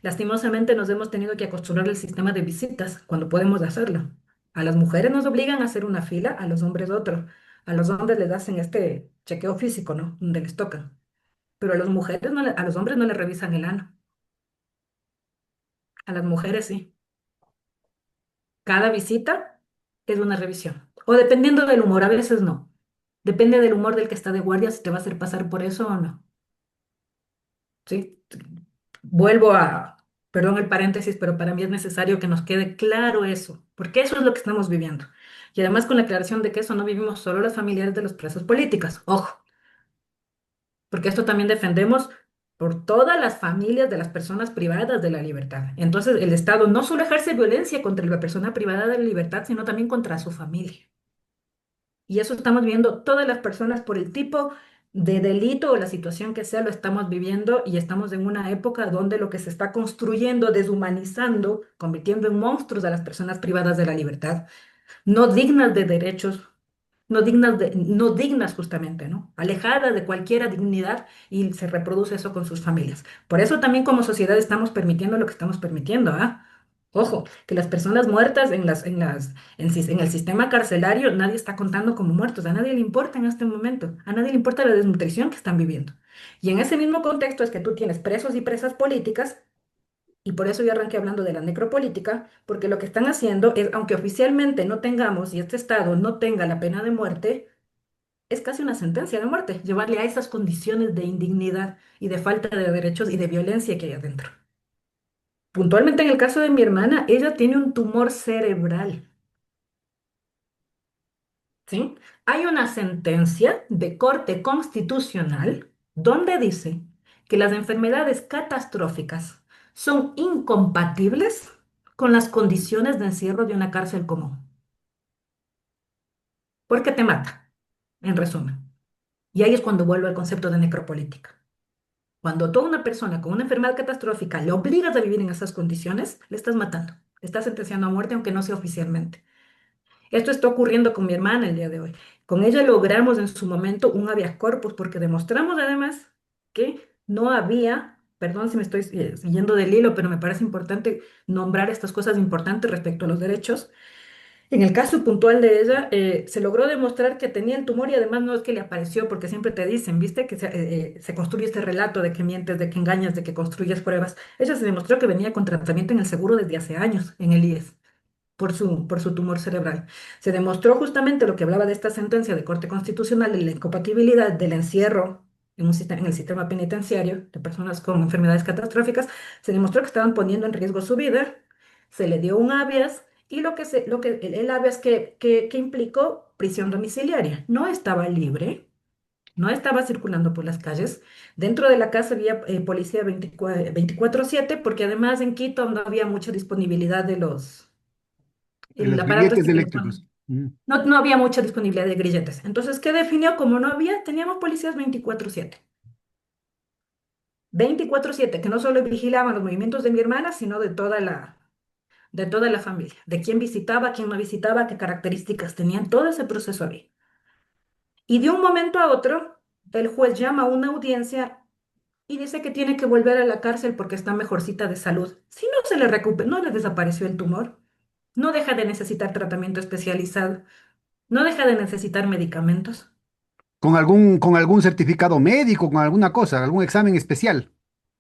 Lastimosamente nos hemos tenido que acostumbrar al sistema de visitas cuando podemos hacerlo. A las mujeres nos obligan a hacer una fila, a los hombres otro. A los hombres les hacen este chequeo físico, ¿no? Donde les toca. Pero a las mujeres a los hombres no les revisan el ano. A las mujeres sí. Cada visita es una revisión. O dependiendo del humor, a veces no. Depende del humor del que está de guardia si te va a hacer pasar por eso o no. ¿Sí? Vuelvo perdón el paréntesis, pero para mí es necesario que nos quede claro eso, porque eso es lo que estamos viviendo. Y además con la aclaración de que eso no vivimos solo los familiares de los presos políticos. Ojo, porque esto también defendemos por todas las familias de las personas privadas de la libertad. Entonces, el Estado no solo ejerce violencia contra la persona privada de la libertad, sino también contra su familia. Y eso estamos viendo todas las personas por el tipo de delito o la situación que sea, lo estamos viviendo y estamos en una época donde lo que se está construyendo, deshumanizando, convirtiendo en monstruos a las personas privadas de la libertad, no dignas de derechos, no dignas justamente, ¿no? Alejadas de cualquier dignidad y se reproduce eso con sus familias. Por eso también como sociedad estamos permitiendo lo que estamos permitiendo, ¿ah? Ojo, que las personas muertas en el sistema carcelario, nadie está contando como muertos, a nadie le importa en este momento, a nadie le importa la desnutrición que están viviendo. Y en ese mismo contexto es que tú tienes presos y presas políticas, y por eso yo arranqué hablando de la necropolítica, porque lo que están haciendo es, aunque oficialmente no tengamos y este Estado no tenga la pena de muerte, es casi una sentencia de muerte, llevarle a esas condiciones de indignidad y de falta de derechos y de violencia que hay adentro. Puntualmente en el caso de mi hermana, ella tiene un tumor cerebral, ¿sí? Hay una sentencia de corte constitucional donde dice que las enfermedades catastróficas son incompatibles con las condiciones de encierro de una cárcel común, porque te mata, en resumen. Y ahí es cuando vuelve al concepto de necropolítica. Cuando toda una persona con una enfermedad catastrófica le obligas a vivir en esas condiciones, le estás matando, le estás sentenciando a muerte aunque no sea oficialmente. Esto está ocurriendo con mi hermana el día de hoy. Con ella logramos en su momento un habeas corpus porque demostramos además que no había, perdón si me estoy yendo del hilo, pero me parece importante nombrar estas cosas importantes respecto a los derechos. En el caso puntual de ella, se logró demostrar que tenía el tumor y además no es que le apareció, porque siempre te dicen, ¿viste? Que se construye este relato de que mientes, de que engañas, de que construyes pruebas. Ella se demostró que venía con tratamiento en el seguro desde hace años, en el IES por su tumor cerebral. Se demostró justamente lo que hablaba de esta sentencia de Corte Constitucional, de la incompatibilidad del encierro en el sistema penitenciario de personas con enfermedades catastróficas. Se demostró que estaban poniendo en riesgo su vida, se le dio un habeas y el habeas que implicó prisión domiciliaria. No estaba libre. No estaba circulando por las calles. Dentro de la casa había policía 24/7 porque además en Quito no había mucha disponibilidad de De el los aparato grilletes este que le eléctricos. ponen. No había mucha disponibilidad de grilletes. Entonces, ¿qué definió? Como no había, teníamos policías 24/7. 24/7, que no solo vigilaban los movimientos de mi hermana, sino de toda la familia, de quién visitaba, quién no visitaba, qué características tenían, todo ese proceso había. Y de un momento a otro, el juez llama a una audiencia y dice que tiene que volver a la cárcel porque está mejorcita de salud. Si no se le recupera, no le desapareció el tumor, no deja de necesitar tratamiento especializado, no deja de necesitar medicamentos. con algún certificado médico, con alguna cosa, algún examen especial.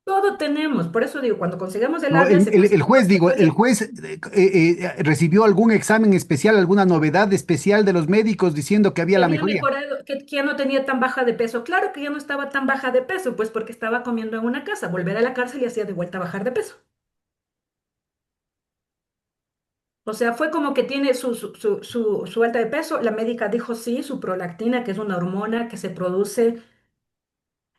Todo tenemos, por eso digo, cuando consigamos el No, habeas, se el consigue juez, digo, el cualquier. juez recibió algún examen especial, alguna novedad especial de los médicos diciendo que había Que la había mejoría. mejorado, que ya no tenía tan baja de peso. Claro que ya no estaba tan baja de peso, pues porque estaba comiendo en una casa. Volver a la cárcel y hacía de vuelta a bajar de peso. O sea, fue como que tiene su alta de peso. La médica dijo sí, su prolactina, que es una hormona que se produce,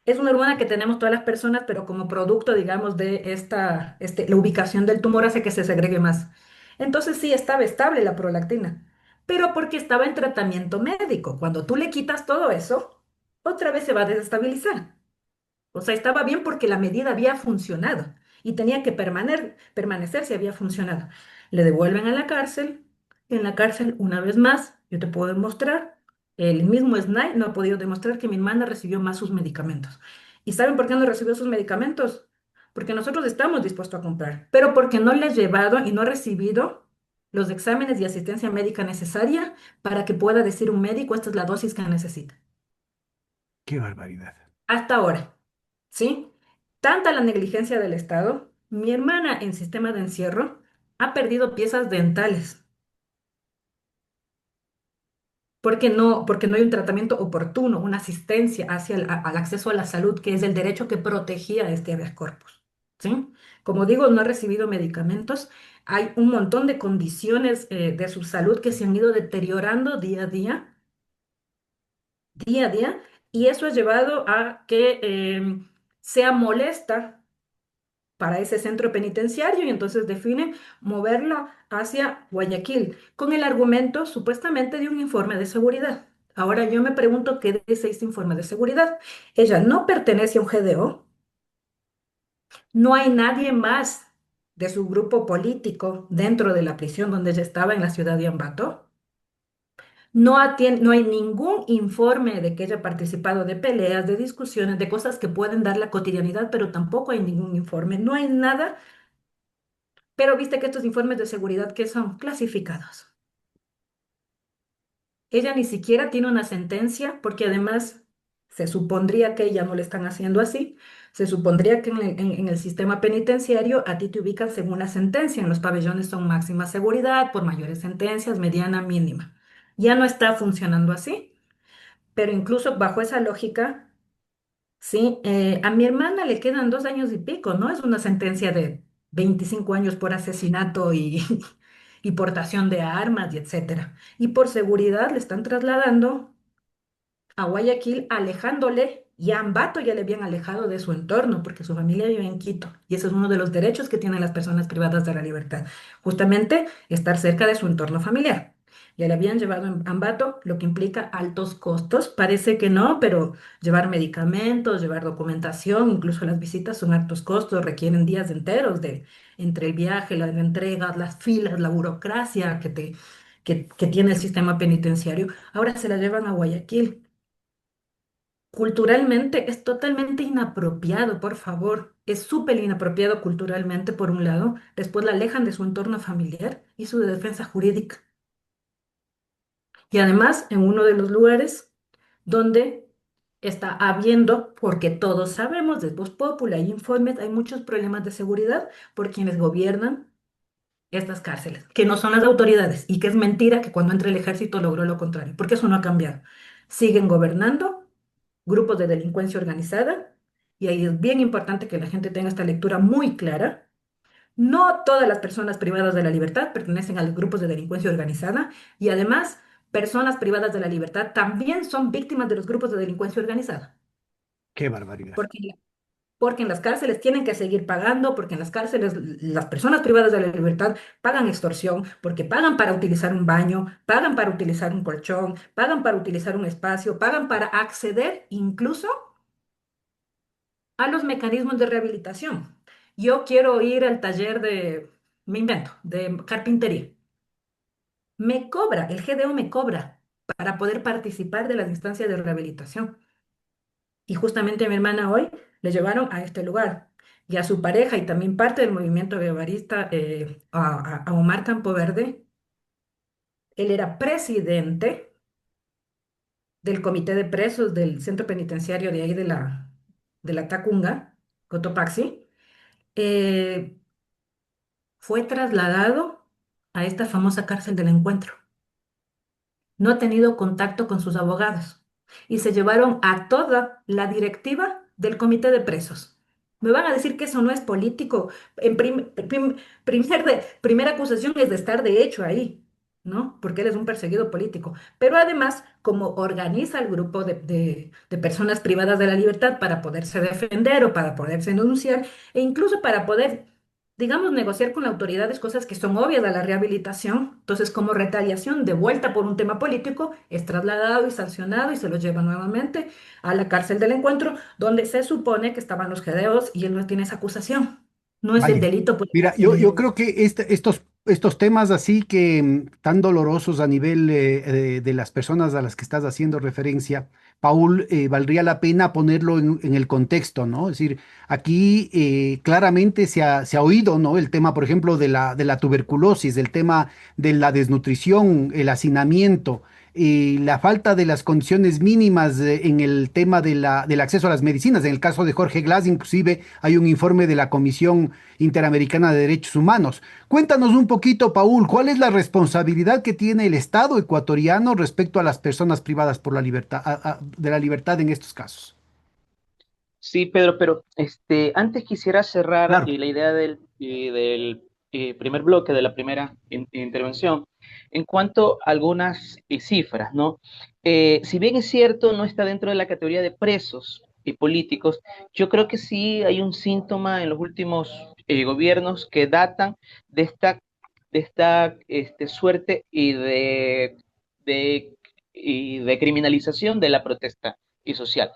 es una hormona que tenemos todas las personas, pero como producto, digamos, de la ubicación del tumor hace que se segregue más. Entonces sí, estaba estable la prolactina, pero porque estaba en tratamiento médico. Cuando tú le quitas todo eso, otra vez se va a desestabilizar. O sea, estaba bien porque la medida había funcionado y tenía que permanecer si había funcionado. Le devuelven a la cárcel. En la cárcel, una vez más, yo te puedo demostrar, el mismo SNAI no ha podido demostrar que mi hermana recibió más sus medicamentos. ¿Y saben por qué no recibió sus medicamentos? Porque nosotros estamos dispuestos a comprar, pero porque no le ha llevado y no ha recibido los exámenes y asistencia médica necesaria para que pueda decir un médico, esta es la dosis que necesita. Qué barbaridad. Hasta ahora. ¿Sí? Tanta la negligencia del Estado, mi hermana en sistema de encierro ha perdido piezas dentales porque no hay un tratamiento oportuno, una asistencia hacia al acceso a la salud, que es el derecho que protegía este habeas corpus. ¿Sí? Como digo, no ha recibido medicamentos. Hay un montón de condiciones de su salud que se han ido deteriorando día a día, y eso ha llevado a que sea molesta para ese centro penitenciario y entonces define moverlo hacia Guayaquil con el argumento supuestamente de un informe de seguridad. Ahora yo me pregunto qué dice este informe de seguridad. Ella no pertenece a un GDO, no hay nadie más de su grupo político dentro de la prisión donde ella estaba en la ciudad de Ambato. No hay ningún informe de que haya participado de peleas, de discusiones, de cosas que pueden dar la cotidianidad, pero tampoco hay ningún informe. No hay nada. Pero viste que estos informes de seguridad que son clasificados. Ella ni siquiera tiene una sentencia porque además se supondría que ella no le están haciendo así. Se supondría que en el sistema penitenciario a ti te ubican según la sentencia. En los pabellones son máxima seguridad, por mayores sentencias, mediana, mínima. Ya no está funcionando así, pero incluso bajo esa lógica. Sí, a mi hermana le quedan 2 años y pico, ¿no? Es una sentencia de 25 años por asesinato y portación de armas y etcétera. Y por seguridad le están trasladando a Guayaquil, alejándole, y a Ambato ya le habían alejado de su entorno, porque su familia vive en Quito. Y ese es uno de los derechos que tienen las personas privadas de la libertad, justamente estar cerca de su entorno familiar. Ya le habían llevado a Ambato, lo que implica altos costos. Parece que no, pero llevar medicamentos, llevar documentación, incluso las visitas son altos costos, requieren días enteros de entre el viaje, las entregas, las filas, la burocracia que tiene el sistema penitenciario. Ahora se la llevan a Guayaquil. Culturalmente es totalmente inapropiado, por favor. Es súper inapropiado culturalmente, por un lado. Después la alejan de su entorno familiar y su defensa jurídica. Y además, en uno de los lugares donde está habiendo, porque todos sabemos, de Voz Populi, hay informes, hay muchos problemas de seguridad por quienes gobiernan estas cárceles, que no son las autoridades y que es mentira que cuando entra el ejército logró lo contrario, porque eso no ha cambiado. Siguen gobernando grupos de delincuencia organizada, y ahí es bien importante que la gente tenga esta lectura muy clara. No todas las personas privadas de la libertad pertenecen a los grupos de delincuencia organizada, y además personas privadas de la libertad también son víctimas de los grupos de delincuencia organizada, Qué barbaridad. porque, porque en las cárceles tienen que seguir pagando, porque en las cárceles las personas privadas de la libertad pagan extorsión, porque pagan para utilizar un baño, pagan para utilizar un colchón, pagan para utilizar un espacio, pagan para acceder incluso a los mecanismos de rehabilitación. Yo quiero ir al taller de, me invento, de carpintería. Me cobra, el GDO me cobra para poder participar de las instancias de rehabilitación. Y justamente a mi hermana hoy le llevaron a este lugar. Y a su pareja y también parte del movimiento guevarista, a Omar Campoverde, él era presidente del comité de presos del centro penitenciario de ahí de la Tacunga, Cotopaxi. eh, Fue trasladado a esta famosa cárcel del Encuentro. No ha tenido contacto con sus abogados y se llevaron a toda la directiva del comité de presos. Me van a decir que eso no es político. Primera acusación es de estar de hecho ahí, ¿no? Porque él es un perseguido político. Pero además, como organiza el grupo de personas privadas de la libertad para poderse defender o para poderse denunciar e incluso para poder, digamos, negociar con autoridades cosas que son obvias a la rehabilitación. Entonces, como retaliación de vuelta por un tema político, es trasladado y sancionado y se lo lleva nuevamente a la cárcel del Encuentro, donde se supone que estaban los GDOs y él no tiene esa acusación. No es el Vaya. delito, pues. Mira, yo creo que estos temas así que tan dolorosos a nivel de las personas a las que estás haciendo referencia, Paul, valdría la pena ponerlo en el contexto, ¿no? Es decir, aquí claramente se ha oído, ¿no? El tema, por ejemplo, de la tuberculosis, el tema de la desnutrición, el hacinamiento, la falta de las condiciones mínimas en el tema del acceso a las medicinas. En el caso de Jorge Glass, inclusive, hay un informe de la Comisión Interamericana de Derechos Humanos. Cuéntanos un poquito, Paul, ¿cuál es la responsabilidad que tiene el Estado ecuatoriano respecto a las personas privadas por la libertad, de la libertad en estos casos? Sí, Pedro, pero antes quisiera cerrar Claro. la idea del primer bloque, de la primera intervención, en cuanto a algunas cifras, ¿no? Si bien es cierto, no está dentro de la categoría de presos y políticos, yo creo que sí hay un síntoma en los últimos gobiernos que datan de esta suerte de, y de criminalización de la protesta y social.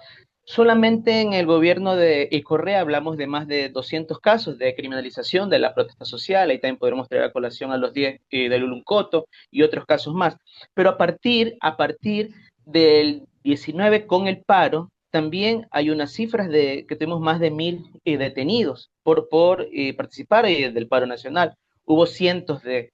Solamente en el gobierno de Correa hablamos de más de 200 casos de criminalización de la protesta social. Ahí también podremos traer a colación a los 10 del Uluncoto y otros casos más. Pero a partir del 19 con el paro, también hay unas cifras de que tuvimos más de 1.000 detenidos por participar del paro nacional. Hubo cientos de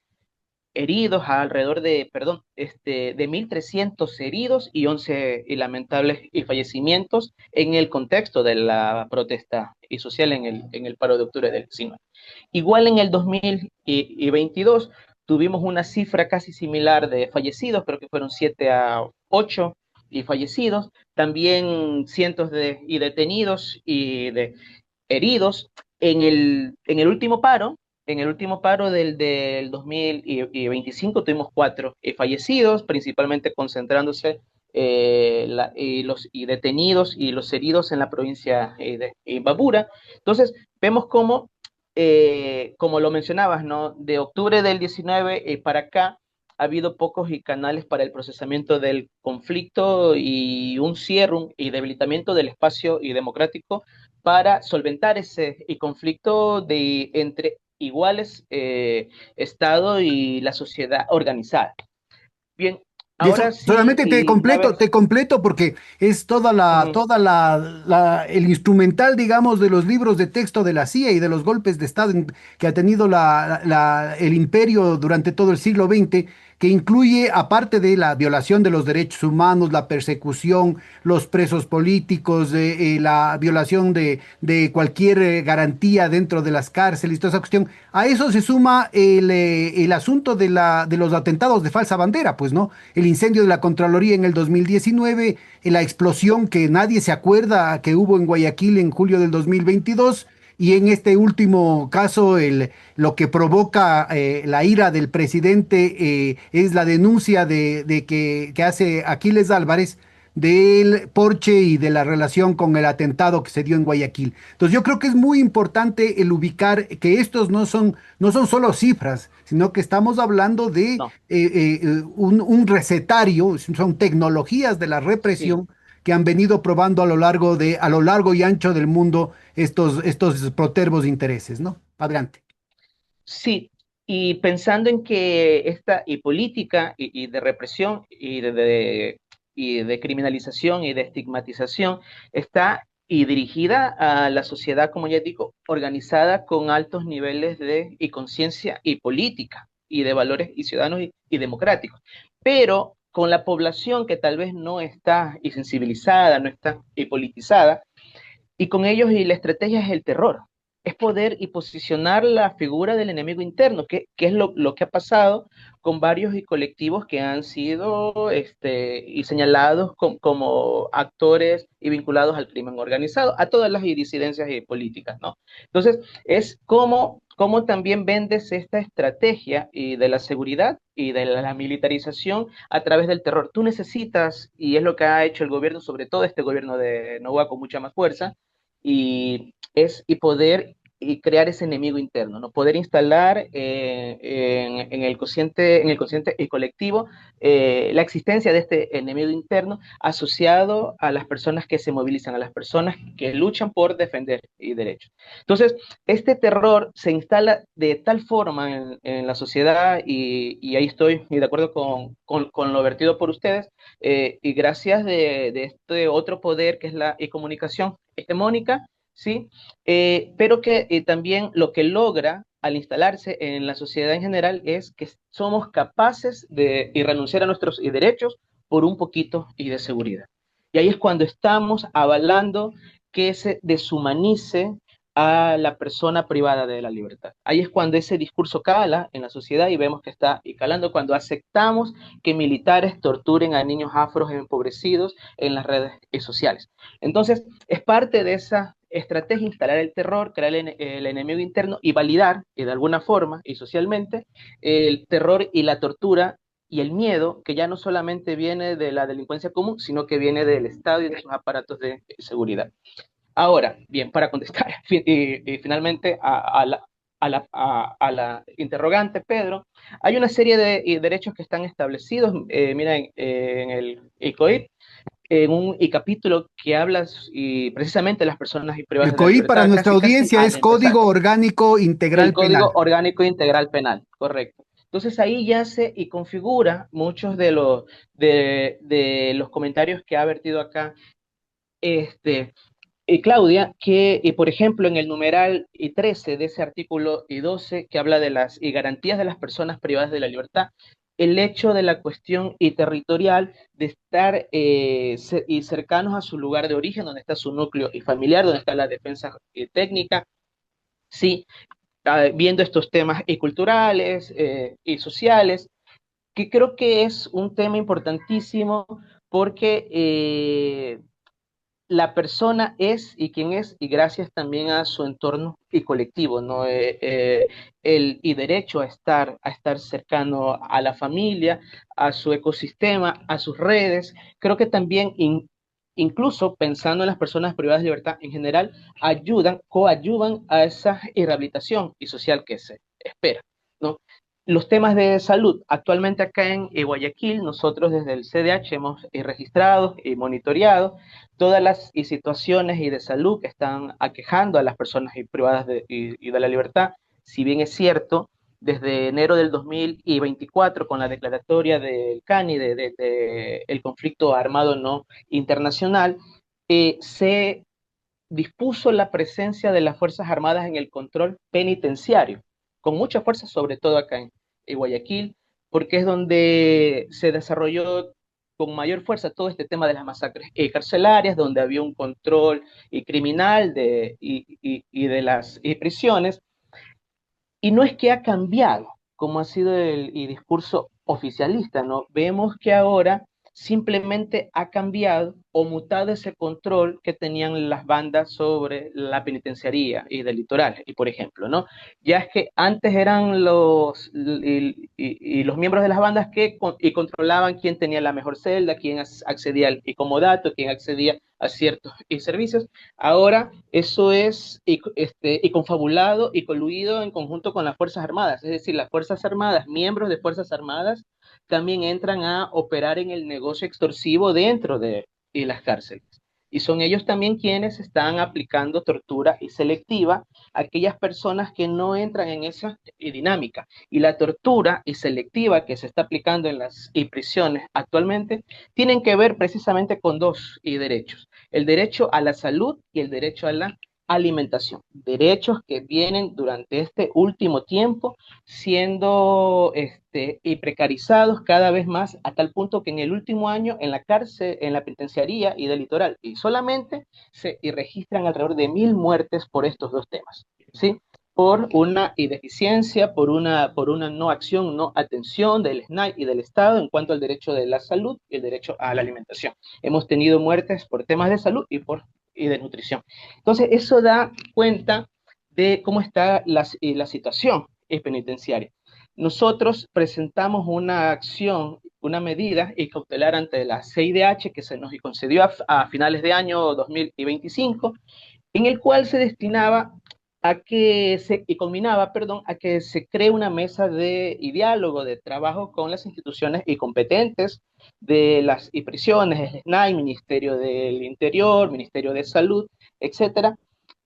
heridos, alrededor de, perdón, de 1.300 heridos y 11 lamentables fallecimientos en el contexto de la protesta y social en el paro de octubre del 19. Igual en el 2022 tuvimos una cifra casi similar de fallecidos, creo que fueron 7 a 8 y fallecidos, también cientos y detenidos y de heridos. En el último paro, del 2025 tuvimos 4 fallecidos, principalmente concentrándose los detenidos y los heridos en la provincia de Imbabura. Entonces, vemos como lo mencionabas, ¿no? De octubre del 19 para acá ha habido pocos canales para el procesamiento del conflicto y un cierre y debilitamiento del espacio democrático para solventar ese conflicto entre iguales, Estado y la sociedad organizada. Bien, Y eso, ahora sí, solamente y una vez. te completo porque es Ujú. el instrumental, digamos, de los libros de texto de la CIA y de los golpes de Estado que ha tenido el imperio durante todo el siglo XX, que incluye, aparte de la violación de los derechos humanos, la persecución, los presos políticos, la violación de cualquier garantía dentro de las cárceles, toda esa cuestión, a eso se suma el asunto de los atentados de falsa bandera, pues, ¿no? El incendio de la Contraloría en el 2019, la explosión que nadie se acuerda que hubo en Guayaquil en julio del 2022, y en este último caso lo que provoca la ira del presidente es la denuncia que hace Aquiles Álvarez del Porche y de la relación con el atentado que se dio en Guayaquil. Entonces yo creo que es muy importante el ubicar que estos no son solo cifras, sino que estamos hablando de No, un recetario, son tecnologías de la sí, represión que han venido probando a lo largo y ancho del mundo estos protervos intereses, ¿no? Adelante. Sí, y pensando en que esta y política y de represión y de criminalización y de estigmatización está y dirigida a la sociedad, como ya digo, organizada con altos niveles de y conciencia y política y de valores y ciudadanos y democráticos, pero con la población que tal vez no está y sensibilizada, no está y politizada, y con ellos y la estrategia es el terror, es poder y posicionar la figura del enemigo interno, que es lo que ha pasado con varios y colectivos que han sido y señalados como actores y vinculados al crimen organizado, a todas las disidencias y políticas, ¿no? Entonces, es como también vendes esta estrategia y de la seguridad y de la militarización a través del terror. Tú necesitas, y es lo que ha hecho el gobierno, sobre todo este gobierno de Novoa con mucha más fuerza, y poder y crear ese enemigo interno, ¿no? Poder instalar en el consciente y colectivo la existencia de este enemigo interno asociado a las personas que se movilizan, a las personas que luchan por defender y derechos. Entonces, este terror se instala de tal forma en la sociedad y ahí estoy de acuerdo con lo vertido por ustedes, y gracias de este otro poder que es la comunicación hegemónica, ¿sí? Pero que también lo que logra al instalarse en la sociedad en general es que somos capaces de y renunciar a nuestros derechos por un poquito y de seguridad. Y ahí es cuando estamos avalando que se deshumanice a la persona privada de la libertad. Ahí es cuando ese discurso cala en la sociedad y vemos que está y calando cuando aceptamos que militares torturen a niños afros empobrecidos en las redes sociales. Entonces, es parte de esa estrategia instalar el terror, crear el enemigo interno y validar, y de alguna forma y socialmente, el terror y la tortura y el miedo, que ya no solamente viene de la delincuencia común, sino que viene del Estado y de sus aparatos de seguridad. Ahora, bien, para contestar y finalmente a la interrogante, Pedro, hay una serie de derechos que están establecidos, mira, en el ICOIP, en un capítulo que habla y precisamente de las personas privadas El de la COI para libertad, nuestra casi casi audiencia al es empezar. Código Orgánico El Integral Código Penal. Orgánico Integral Penal, correcto. Entonces ahí ya se y configura muchos de los comentarios que ha vertido acá este, Claudia, que por ejemplo en el numeral 13 de ese artículo y 12 que habla de las garantías de las personas privadas de la libertad, el hecho de la cuestión y territorial de estar y cercanos a su lugar de origen, donde está su núcleo y familiar, donde está la defensa técnica, sí, viendo estos temas y culturales y sociales, que creo que es un tema importantísimo porque la persona es y quien es, y gracias también a su entorno y colectivo, ¿no? Y derecho a estar cercano a la familia, a su ecosistema, a sus redes. Creo que también, incluso pensando en las personas privadas de libertad en general, coadyuvan a esa rehabilitación y social que se espera, ¿no? Los temas de salud, actualmente acá en Guayaquil, nosotros desde el CDH hemos registrado y monitoreado todas las situaciones y de salud que están aquejando a las personas privadas de la libertad. Si bien es cierto, desde enero del 2024, con la declaratoria del CANI, el conflicto armado no internacional, se dispuso la presencia de las Fuerzas Armadas en el control penitenciario, con mucha fuerza, sobre todo acá en Guayaquil, porque es donde se desarrolló con mayor fuerza todo este tema de las masacres carcelarias, donde había un control criminal y de las prisiones, y no es que ha cambiado, como ha sido el discurso oficialista, ¿no? Vemos que ahora simplemente ha cambiado o mutado ese control que tenían las bandas sobre la penitenciaría y del litoral, y por ejemplo, ¿no? Ya es que antes eran y los miembros de las bandas que controlaban quién tenía la mejor celda, quién accedía al comodato, quién accedía a ciertos servicios. Ahora eso es y confabulado y coluido en conjunto con las Fuerzas Armadas, es decir, las Fuerzas Armadas, miembros de Fuerzas Armadas, también entran a operar en el negocio extorsivo dentro y las cárceles. Y son ellos también quienes están aplicando tortura y selectiva a aquellas personas que no entran en esa dinámica. Y la tortura y selectiva que se está aplicando en las prisiones actualmente tienen que ver precisamente con dos derechos: el derecho a la salud y el derecho a la alimentación. Derechos que vienen durante este último tiempo siendo y precarizados cada vez más, a tal punto que en el último año en la cárcel, en la penitenciaría y del litoral, y solamente se registran alrededor de 1.000 muertes por estos dos temas, ¿sí? Por una deficiencia, por una no acción, no atención del SNAI y del Estado en cuanto al derecho de la salud y el derecho a la alimentación. Hemos tenido muertes por temas de salud y de nutrición. Entonces, eso da cuenta de cómo está la situación penitenciaria. Nosotros presentamos una acción, una medida cautelar ante la CIDH que se nos concedió a finales de año 2025, en el cual se destinaba a que y combinaba, perdón, a que se cree una mesa de diálogo, de trabajo con las instituciones competentes de las prisiones, el SNAI, Ministerio del Interior, Ministerio de Salud, etcétera,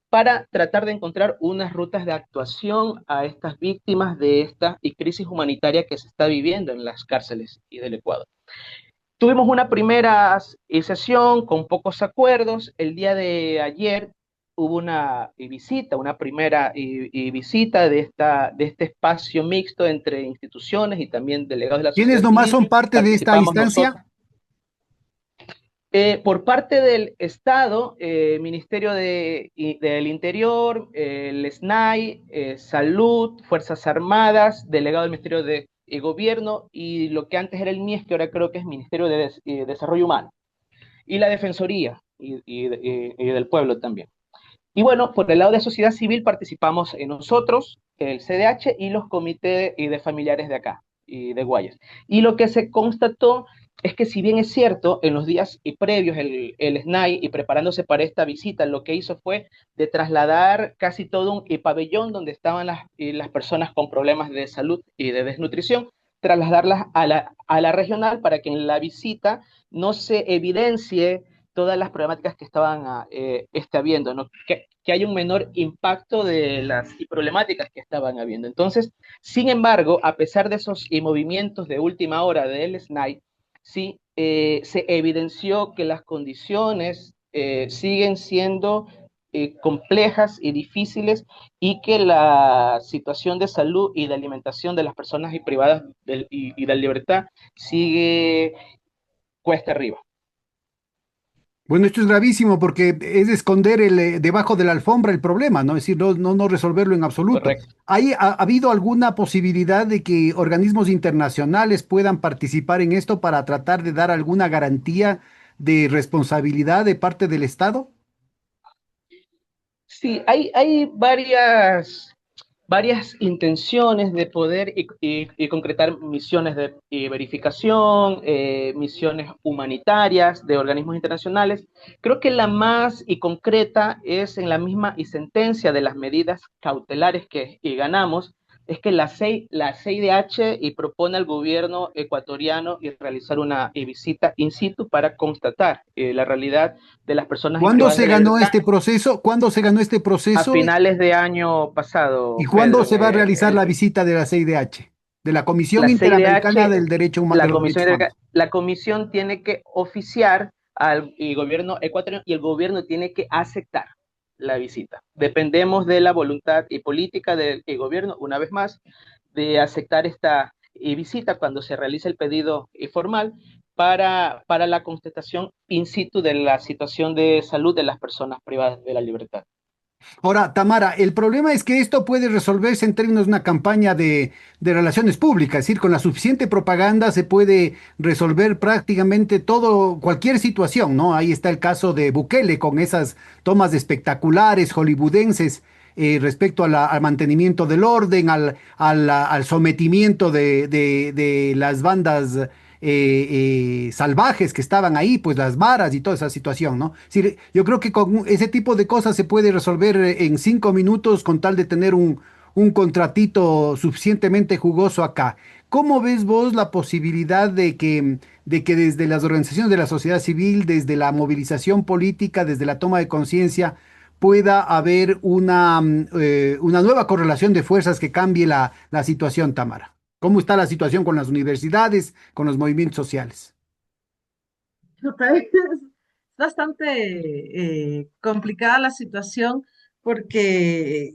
para tratar de encontrar unas rutas de actuación a estas víctimas de esta crisis humanitaria que se está viviendo en las cárceles del Ecuador. Tuvimos una primera sesión con pocos acuerdos. El día de ayer hubo una visita, una primera visita de este espacio mixto entre instituciones y también delegados de la ¿Quiénes sociedad nomás civil. son parte de esta Participamos nosotros. instancia? Por parte del Estado, Ministerio del Interior, el SNAI, Salud, Fuerzas Armadas, delegado del Ministerio de Gobierno y lo que antes era el MIES, que ahora creo que es Ministerio de Desarrollo Humano, y la Defensoría y del Pueblo también. Y bueno, por el lado de sociedad civil participamos nosotros, el CDH y los comités de familiares de acá, y de Guayas. Y lo que se constató es que si bien es cierto, en los días previos el SNAI y preparándose para esta visita, lo que hizo fue de trasladar casi todo un pabellón donde estaban las personas con problemas de salud y de desnutrición, trasladarlas a la regional para que en la visita no se evidencie todas las problemáticas que estaban habiendo, ¿no? Que haya un menor impacto de las problemáticas que estaban habiendo. Entonces, sin embargo, a pesar de esos movimientos de última hora del SNAI, sí, se evidenció que las condiciones siguen siendo complejas y difíciles y que la situación de salud y de alimentación de las personas privadas y de libertad sigue cuesta arriba. Bueno, esto es gravísimo porque es esconder debajo de la alfombra el problema, ¿no? Es decir, no resolverlo en absoluto. Correcto. ¿Ha habido alguna posibilidad de que organismos internacionales puedan participar en esto para tratar de dar alguna garantía de responsabilidad de parte del Estado? Sí, hay varias intenciones de poder y concretar misiones de verificación, misiones humanitarias de organismos internacionales. Creo que la más concreta es en la misma sentencia de las medidas cautelares que ganamos, es que la CIDH propone al gobierno ecuatoriano realizar una visita in situ para constatar la realidad de las personas ¿Cuándo privadas se de la ganó libertad este proceso? ¿Cuándo se ganó este a proceso? finales de año ¿Y pasado, cuándo Pedro. se va a realizar la visita de la CIDH, de la Comisión La Interamericana CIDH, del Derecho de los Derechos Humanos? la comisión tiene que oficiar al gobierno ecuatoriano y el gobierno tiene que aceptar la visita. Dependemos de la voluntad política del gobierno, una vez más, de aceptar esta visita cuando se realice el pedido formal para la constatación in situ de la situación de salud de las personas privadas de la libertad. Ahora, Tamara, el problema es que esto puede resolverse en términos de una campaña de relaciones públicas, es decir, con la suficiente propaganda se puede resolver prácticamente todo, cualquier situación, ¿no? Ahí está el caso de Bukele con esas tomas espectaculares hollywoodenses respecto a al mantenimiento del orden, al sometimiento de las bandas salvajes que estaban ahí, pues las varas y toda esa situación, ¿no? Es decir, yo creo que con ese tipo de cosas se puede resolver en 5 minutos con tal de tener un un contratito suficientemente jugoso acá. ¿Cómo ves vos la posibilidad de que desde las organizaciones de la sociedad civil, desde la movilización política, desde la toma de conciencia, pueda haber una nueva correlación de fuerzas que cambie la situación, Tamara? ¿Cómo está la situación con las universidades, con los movimientos sociales? Es bastante complicada la situación porque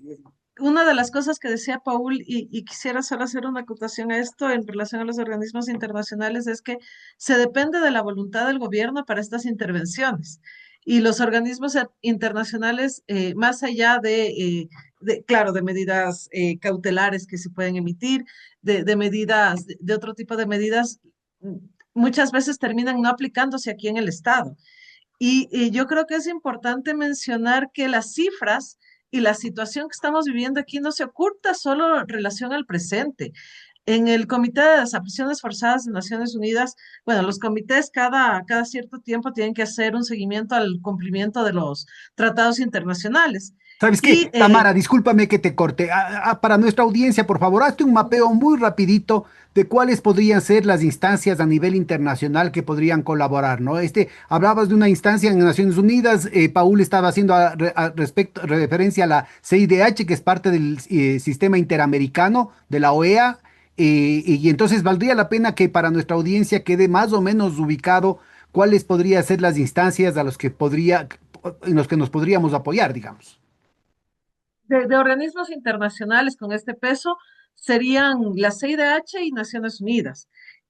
una de las cosas que decía Paul, y quisiera solo hacer una acotación a esto en relación a los organismos internacionales, es que se depende de la voluntad del gobierno para estas intervenciones. Y los organismos internacionales, más allá claro, de medidas cautelares que se pueden emitir, de medidas, de otro tipo de medidas, muchas veces terminan no aplicándose aquí en el Estado. Y yo creo que es importante mencionar que las cifras y la situación que estamos viviendo aquí no se oculta solo en relación al presente. En el Comité de Desapariciones Forzadas de Naciones Unidas, bueno, los comités cada cierto tiempo tienen que hacer un seguimiento al cumplimiento de los tratados internacionales. ¿Sabes Y qué? Tamara, discúlpame que te corte. Para nuestra audiencia, por favor, hazte un mapeo muy rapidito de cuáles podrían ser las instancias a nivel internacional que podrían colaborar, ¿no? Hablabas de una instancia en Naciones Unidas, Paul estaba haciendo referencia a la CIDH, que es parte del sistema interamericano de la OEA, y entonces valdría la pena que para nuestra audiencia quede más o menos ubicado cuáles podrían ser las instancias en los que nos podríamos apoyar, digamos. de organismos internacionales con este peso serían la CIDH y Naciones Unidas.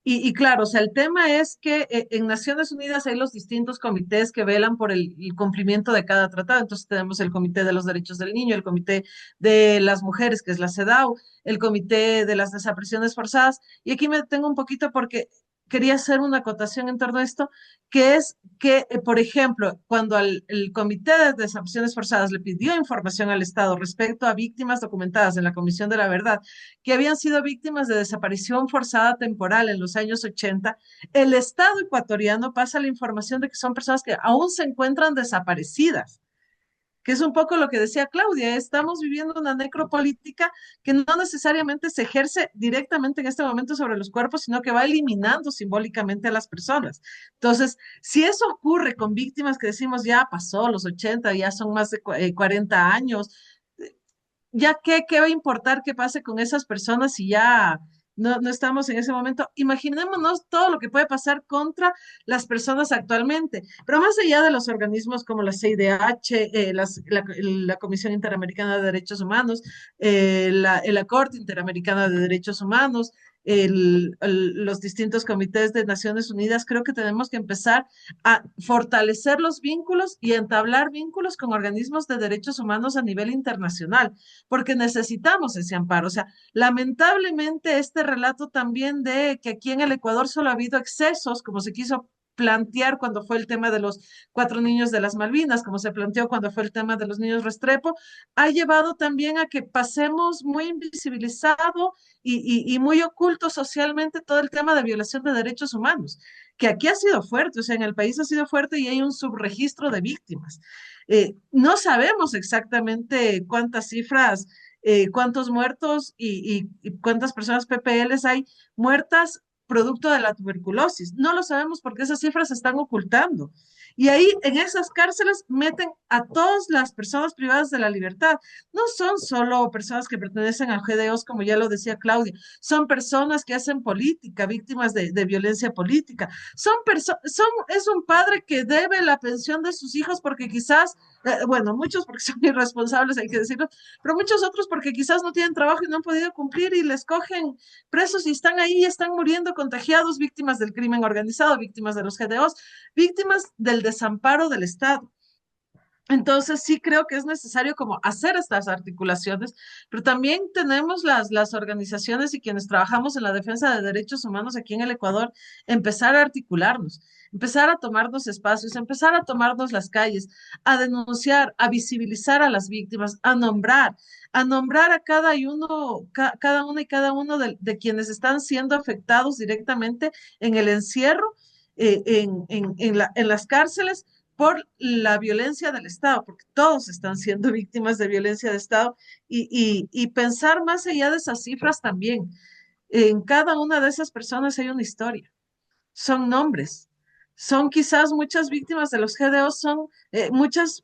Y claro, o sea, el tema es que en Naciones Unidas hay los distintos comités que velan por el cumplimiento de cada tratado. Entonces tenemos el Comité de los Derechos del Niño, el Comité de las Mujeres, que es la CEDAW, el Comité de las Desapariciones Forzadas. Y aquí me detengo un poquito porque quería hacer una acotación en torno a esto, que es que, por ejemplo, cuando el Comité de Desapariciones Forzadas le pidió información al Estado respecto a víctimas documentadas en la Comisión de la Verdad, que habían sido víctimas de desaparición forzada temporal en los años 80, el Estado ecuatoriano pasa la información de que son personas que aún se encuentran desaparecidas, que es un poco lo que decía Claudia, estamos viviendo una necropolítica que no necesariamente se ejerce directamente en este momento sobre los cuerpos, sino que va eliminando simbólicamente a las personas. Entonces, si eso ocurre con víctimas que decimos ya pasó los 80, ya son más de 40 años, ya qué va a importar qué pase con esas personas si ya no estamos en ese momento. Imaginémonos todo lo que puede pasar contra las personas actualmente, pero más allá de los organismos como la CIDH, la Comisión Interamericana de Derechos Humanos, la Corte Interamericana de Derechos Humanos, los distintos comités de Naciones Unidas, creo que tenemos que empezar a fortalecer los vínculos y entablar vínculos con organismos de derechos humanos a nivel internacional, porque necesitamos ese amparo. O sea, lamentablemente este relato también de que aquí en el Ecuador solo ha habido excesos, como se quiso plantear cuando fue el tema de los 4 niños de las Malvinas, como se planteó cuando fue el tema de los niños Restrepo, ha llevado también a que pasemos muy invisibilizado y muy oculto socialmente todo el tema de violación de derechos humanos, que aquí ha sido fuerte, o sea, en el país ha sido fuerte y hay un subregistro de víctimas. No sabemos exactamente cuántas cifras, cuántos muertos y cuántas personas PPLs hay muertas producto de la tuberculosis. No lo sabemos porque esas cifras se están ocultando. Y ahí en esas cárceles meten a todas las personas privadas de la libertad. No son solo personas que pertenecen a GDOs, como ya lo decía Claudia, son personas que hacen política, víctimas de violencia política. Es un padre que debe la pensión de sus hijos porque quizás, bueno, muchos porque son irresponsables, hay que decirlo, pero muchos otros porque quizás no tienen trabajo y no han podido cumplir y les cogen presos y están ahí y están muriendo contagiados, víctimas del crimen organizado, víctimas de los GDOs, víctimas del desamparo del Estado. Entonces sí creo que es necesario como hacer estas articulaciones, pero también tenemos las organizaciones y quienes trabajamos en la defensa de derechos humanos aquí en el Ecuador, empezar a articularnos, empezar a tomarnos espacios, empezar a tomarnos las calles, a denunciar, a visibilizar a las víctimas, a nombrar a cada una y cada uno de quienes están siendo afectados directamente en el encierro, en las cárceles por la violencia del Estado, porque todos están siendo víctimas de violencia de Estado, y pensar más allá de esas cifras también. En cada una de esas personas hay una historia, son nombres, son quizás muchas víctimas de los GDOs, son muchas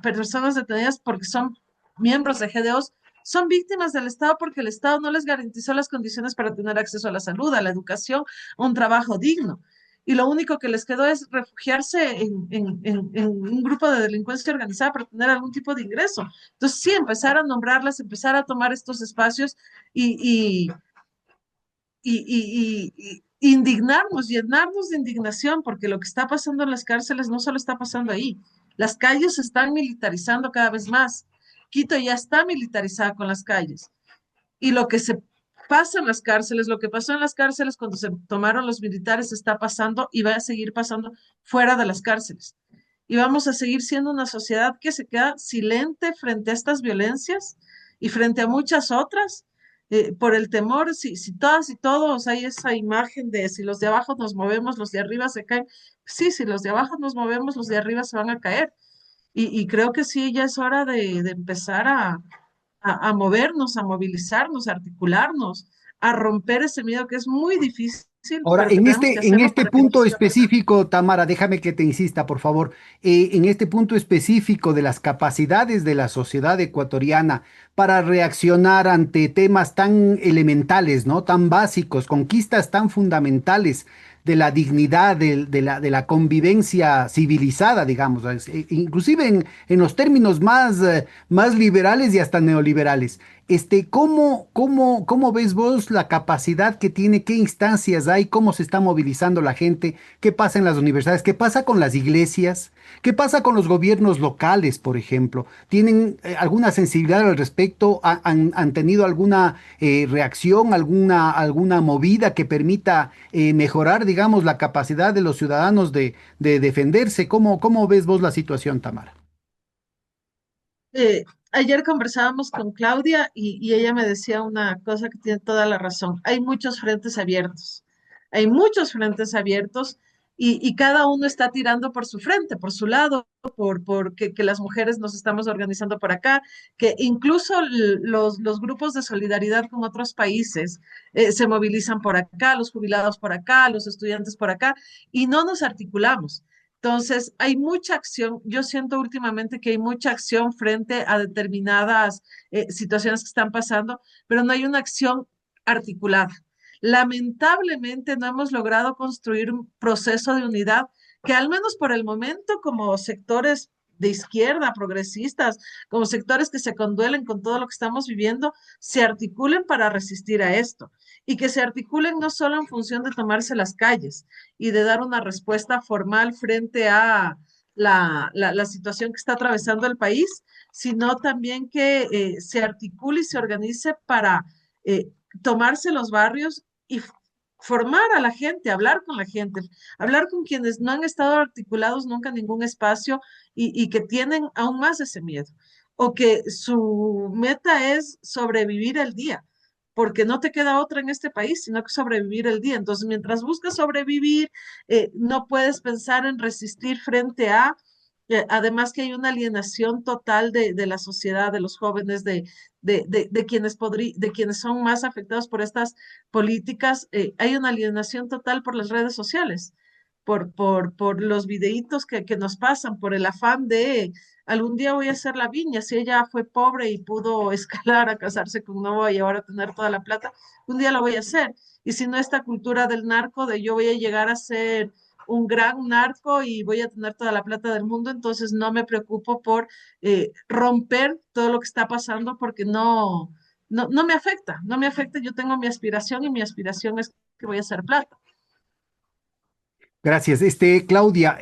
personas detenidas porque son miembros de GDOs, son víctimas del Estado porque el Estado no les garantizó las condiciones para tener acceso a la salud, a la educación, a un trabajo digno. Y lo único que les quedó es refugiarse en un grupo de delincuencia organizada para tener algún tipo de ingreso. Entonces, sí, empezar a nombrarlas, empezar a tomar estos espacios y, indignarnos, llenarnos de indignación, porque lo que está pasando en las cárceles no solo está pasando ahí. Las calles se están militarizando cada vez más. Quito ya está militarizada con las calles. Y lo que se pasa en las cárceles, lo que pasó en las cárceles cuando se tomaron los militares, está pasando y va a seguir pasando fuera de las cárceles. Y vamos a seguir siendo una sociedad que se queda silente frente a estas violencias y frente a muchas otras, por el temor, si todas y todos hay esa imagen de si los de abajo nos movemos, los de arriba se caen. Sí, si los de abajo nos movemos, los de arriba se van a caer. Y creo que sí, ya es hora de empezar a movernos, a movilizarnos, a articularnos, a romper ese miedo que es muy difícil, Ahora, pero que tenemos que en hacerlo este para que no punto siga pasando. específico, Tamara, déjame que te insista, por favor. En este punto específico de las capacidades de la sociedad ecuatoriana para reaccionar ante temas tan elementales, ¿no? Tan básicos, conquistas tan fundamentales de la dignidad, de la convivencia civilizada, digamos, inclusive en los términos más liberales y hasta neoliberales. ¿Cómo ves vos la capacidad que tiene, qué instancias hay, cómo se está movilizando la gente, qué pasa en las universidades, qué pasa con las iglesias, qué pasa con los gobiernos locales, por ejemplo? ¿Tienen alguna sensibilidad al respecto? ¿Han tenido alguna reacción, alguna movida que permita mejorar, digamos, la capacidad de los ciudadanos de defenderse? ¿Cómo ves vos la situación, Tamara? Ayer conversábamos con Claudia y ella me decía una cosa que tiene toda la razón. Hay muchos frentes abiertos. Hay muchos frentes abiertos y cada uno está tirando por su frente, por su lado, por que las mujeres nos estamos organizando por acá, que incluso los grupos de solidaridad con otros países se movilizan por acá, los jubilados por acá, los estudiantes por acá, y no nos articulamos. Entonces, hay mucha acción. Yo siento últimamente que hay mucha acción frente a determinadas situaciones que están pasando, pero no hay una acción articulada. Lamentablemente no hemos logrado construir un proceso de unidad que al menos por el momento como sectores de izquierda, progresistas, como sectores que se conduelen con todo lo que estamos viviendo, se articulen para resistir a esto y que se articulen no solo en función de tomarse las calles, y de dar una respuesta formal frente a la situación que está atravesando el país, sino también que se articule y se organice para eh, tomarse los barrios y formar a la gente, hablar con la gente, hablar con quienes no han estado articulados nunca en ningún espacio y que tienen aún más ese miedo, o que su meta es sobrevivir el día porque no te queda otra en este país, sino que sobrevivir el día. Entonces, mientras buscas sobrevivir, no puedes pensar en resistir frente a, además que hay una alienación total de la sociedad, de los jóvenes, de quienes son más afectados por estas políticas, hay una alienación total por las redes sociales. Por los videitos que nos pasan, por el afán de algún día voy a hacer la viña, si ella fue pobre y pudo escalar a casarse con un novio y ahora tener toda la plata, un día lo voy a hacer. Y si no, esta cultura del narco, de yo voy a llegar a ser un gran narco y voy a tener toda la plata del mundo, entonces no me preocupo por romper todo lo que está pasando porque no me afecta, no me afecta, yo tengo mi aspiración y mi aspiración es que voy a hacer plata. Gracias. Claudia,